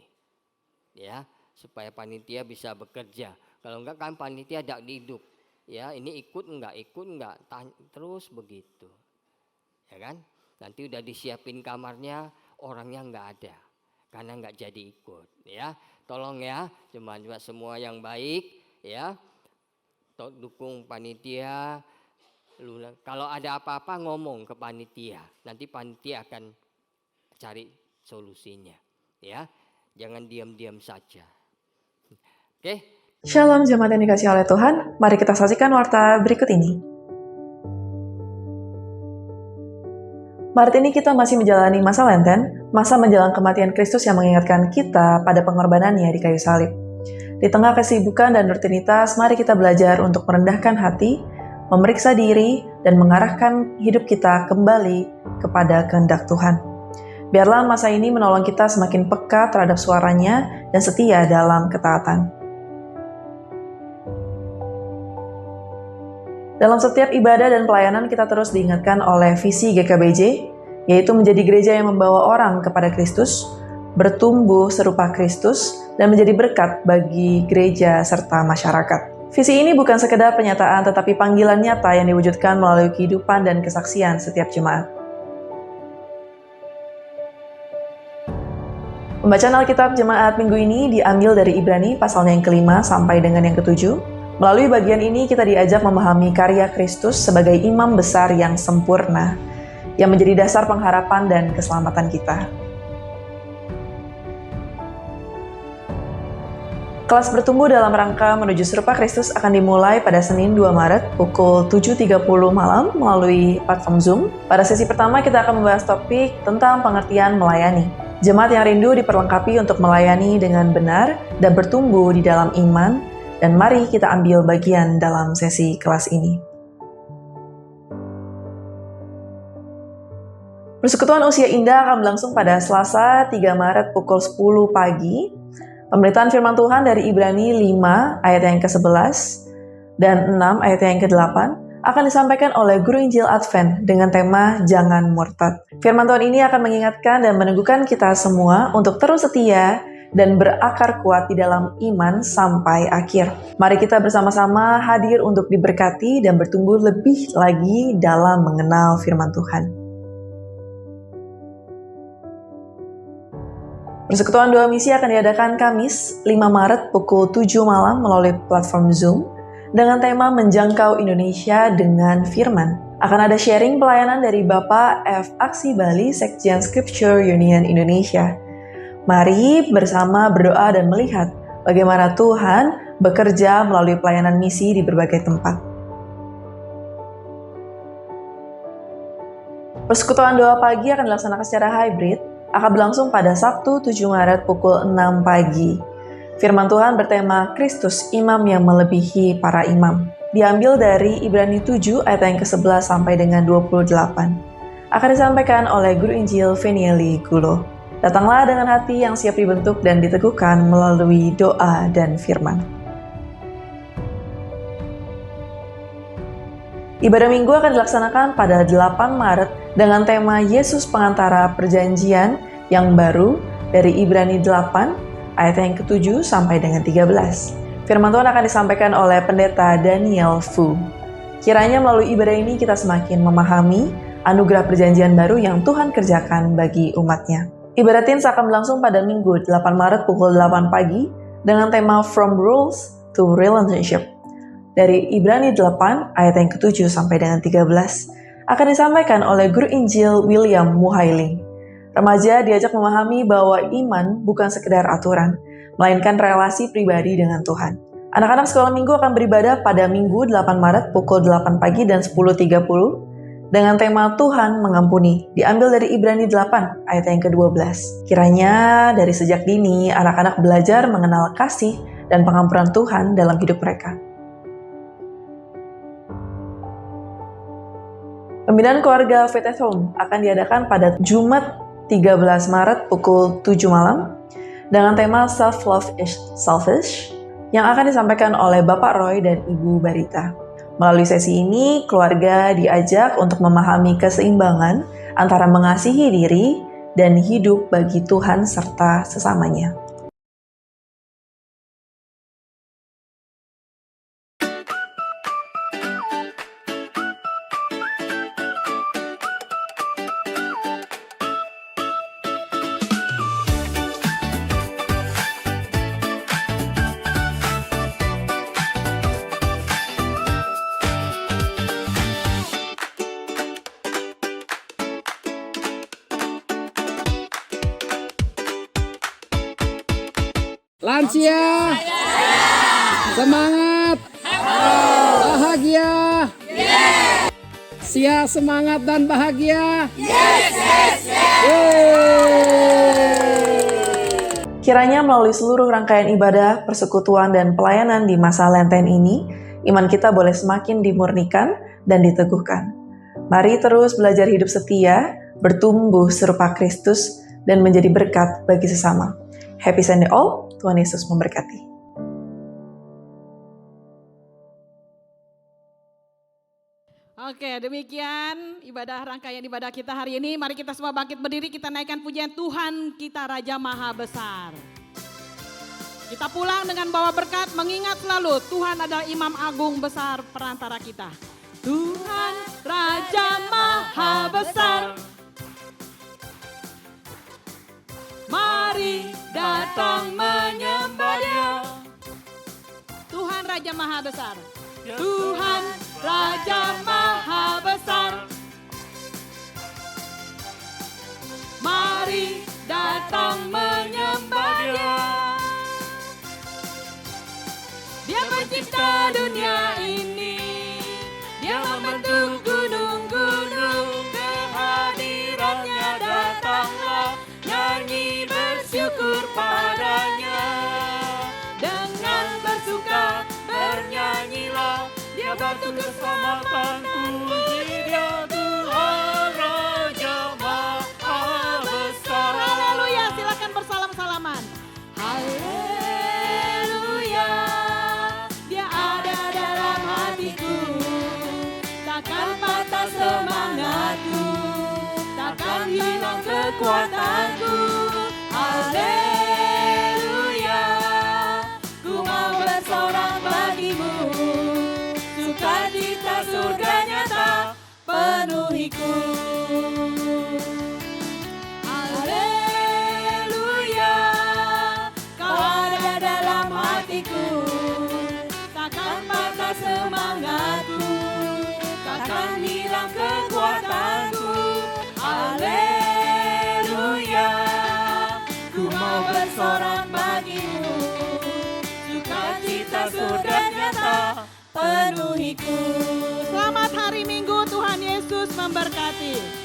Ya, supaya panitia bisa bekerja. Kalau enggak kan panitia tidak hidup. Ya, ini ikut enggak, terus begitu. Ya kan? Nanti udah disiapin kamarnya, orangnya enggak ada. Karena enggak jadi ikut, ya. Tolong ya, jemaat-jemaat semua yang baik, ya. Dukung panitia. Kalau ada apa-apa ngomong ke panitia. Nanti panitia akan cari solusinya, ya. Jangan diam-diam saja. Oke. Shalom jemaat yang dikasihi oleh Tuhan. Mari kita saksikan warta berikut ini. Maret ini kita masih menjalani masa Lenten, masa menjelang kematian Kristus yang mengingatkan kita pada pengorbanannya di kayu salib. Di tengah kesibukan dan rutinitas, mari kita belajar untuk merendahkan hati, memeriksa diri, dan mengarahkan hidup kita kembali kepada kehendak Tuhan. Biarlah masa ini menolong kita semakin peka terhadap suaranya dan setia dalam ketaatan. Dalam setiap ibadah dan pelayanan kita terus diingatkan oleh visi GKBJ, yaitu menjadi gereja yang membawa orang kepada Kristus, bertumbuh serupa Kristus, dan menjadi berkat bagi gereja serta masyarakat. Visi ini bukan sekedar pernyataan, tetapi panggilan nyata yang diwujudkan melalui kehidupan dan kesaksian setiap jemaat. Pembacaan Alkitab Jemaat minggu ini diambil dari Ibrani pasalnya yang ke-5 sampai dengan yang ke-7. Melalui bagian ini kita diajak memahami karya Kristus sebagai imam besar yang sempurna, yang menjadi dasar pengharapan dan keselamatan kita. Kelas bertumbuh dalam rangka menuju serupa Kristus akan dimulai pada Senin 2 Maret pukul 7.30 malam melalui platform Zoom. Pada sesi pertama kita akan membahas topik tentang pengertian melayani. Jemaat yang rindu diperlengkapi untuk melayani dengan benar dan bertumbuh di dalam iman, dan mari kita ambil bagian dalam sesi kelas ini. Persekutuan Usia Indah akan berlangsung pada Selasa 3 Maret pukul 10 pagi. Pemberitaan firman Tuhan dari Ibrani 5 ayat yang ke-11 dan 6 ayat yang ke-8 akan disampaikan oleh Guru Injil Advent dengan tema Jangan Murtad. Firman Tuhan ini akan mengingatkan dan meneguhkan kita semua untuk terus setia dan berakar kuat di dalam iman sampai akhir. Mari kita bersama-sama hadir untuk diberkati dan bertumbuh lebih lagi dalam mengenal firman Tuhan. Persekutuan Doa Misi akan diadakan Kamis 5 Maret pukul 7 malam melalui platform Zoom dengan tema Menjangkau Indonesia dengan Firman. Akan ada sharing pelayanan dari Bapak F. Aksi Bali, Sekjen Scripture Union Indonesia. Mari bersama berdoa dan melihat bagaimana Tuhan bekerja melalui pelayanan misi di berbagai tempat. Persekutuan doa pagi akan dilaksanakan secara hybrid, akan berlangsung pada Sabtu 7 Maret pukul 6 pagi. Firman Tuhan bertema Kristus Imam yang melebihi para imam. Diambil dari Ibrani 7 ayat yang ke-11 sampai dengan 28. Akan disampaikan oleh Guru Injil Venieli Gulo. Datanglah dengan hati yang siap dibentuk dan diteguhkan melalui doa dan firman. Ibadah minggu akan dilaksanakan pada 8 Maret dengan tema Yesus Pengantara Perjanjian yang baru dari Ibrani 8 ayat yang ke-7 sampai dengan 13. Firman Tuhan akan disampaikan oleh Pendeta Daniel Fu. Kiranya melalui ibadah ini kita semakin memahami anugerah perjanjian baru yang Tuhan kerjakan bagi umatnya. Ibadah Teens akan berlangsung pada Minggu 8 Maret pukul 8 pagi dengan tema From Rules to Relationship. Dari Ibrani 8 ayat yang ke-7 sampai dengan 13 akan disampaikan oleh Guru Injil William Muhailing. Remaja diajak memahami bahwa iman bukan sekedar aturan, melainkan relasi pribadi dengan Tuhan. Anak-anak sekolah minggu akan beribadah pada Minggu 8 Maret pukul 8 pagi dan 10.30 dengan tema Tuhan Mengampuni, diambil dari Ibrani 8 ayat yang ke-12. Kiranya dari sejak dini anak-anak belajar mengenal kasih dan pengampunan Tuhan dalam hidup mereka. Pembinaan keluarga Faith at Home akan diadakan pada Jumat 13 Maret pukul 7 malam dengan tema Self-Love is Selfish yang akan disampaikan oleh Bapak Roy dan Ibu Barita. Melalui sesi ini, keluarga diajak untuk memahami keseimbangan antara mengasihi diri dan hidup bagi Tuhan serta sesamanya. Lansia, semangat, bahagia, Sia semangat dan bahagia. Kiranya melalui seluruh rangkaian ibadah, persekutuan, dan pelayanan di masa Lenten ini, iman kita boleh semakin dimurnikan dan diteguhkan. Mari terus belajar hidup setia, bertumbuh serupa Kristus, dan menjadi berkat bagi sesama. Happy Sunday all, Tuhan Yesus memberkati. Oke, demikian rangkaian ibadah kita hari ini. Mari kita semua bangkit berdiri, kita naikkan pujian Tuhan kita Raja Maha Besar. Kita pulang dengan bawa berkat, mengingat selalu Tuhan adalah Imam Agung besar perantara kita. Tuhan Raja Maha Besar, mari datang menyembah Dia. Tuhan Raja Maha Besar, Tuhan Raja Maha Besar, mari datang menyembah Dia. Dia pencipta dunia ini, Dia membentuk gunung-gunung, kehadirannya datanglah, nyanyi bersyukur padanya. Dengan bersuka bernyanyilah, Dia batu keselamatan, puji Dia Tuhan Raja Maha Besar. Haleluya, silakan bersalam-salaman. Haleluya, Dia ada dalam hatiku, takkan patah semangatku, takkan hilang kekuatanku. Haleluya, ku mau bersorak bagimu, sukacita surga nyata penuhiku. Haleluya, kau ada dalam hatiku, takkan patah semangatku, takkan hilang kekuatanku. Haleluya, ku mau bersorak bagimu, sukacita surga nyata penuhiku. Selamat hari Minggu, Tuhan Yesus memberkati.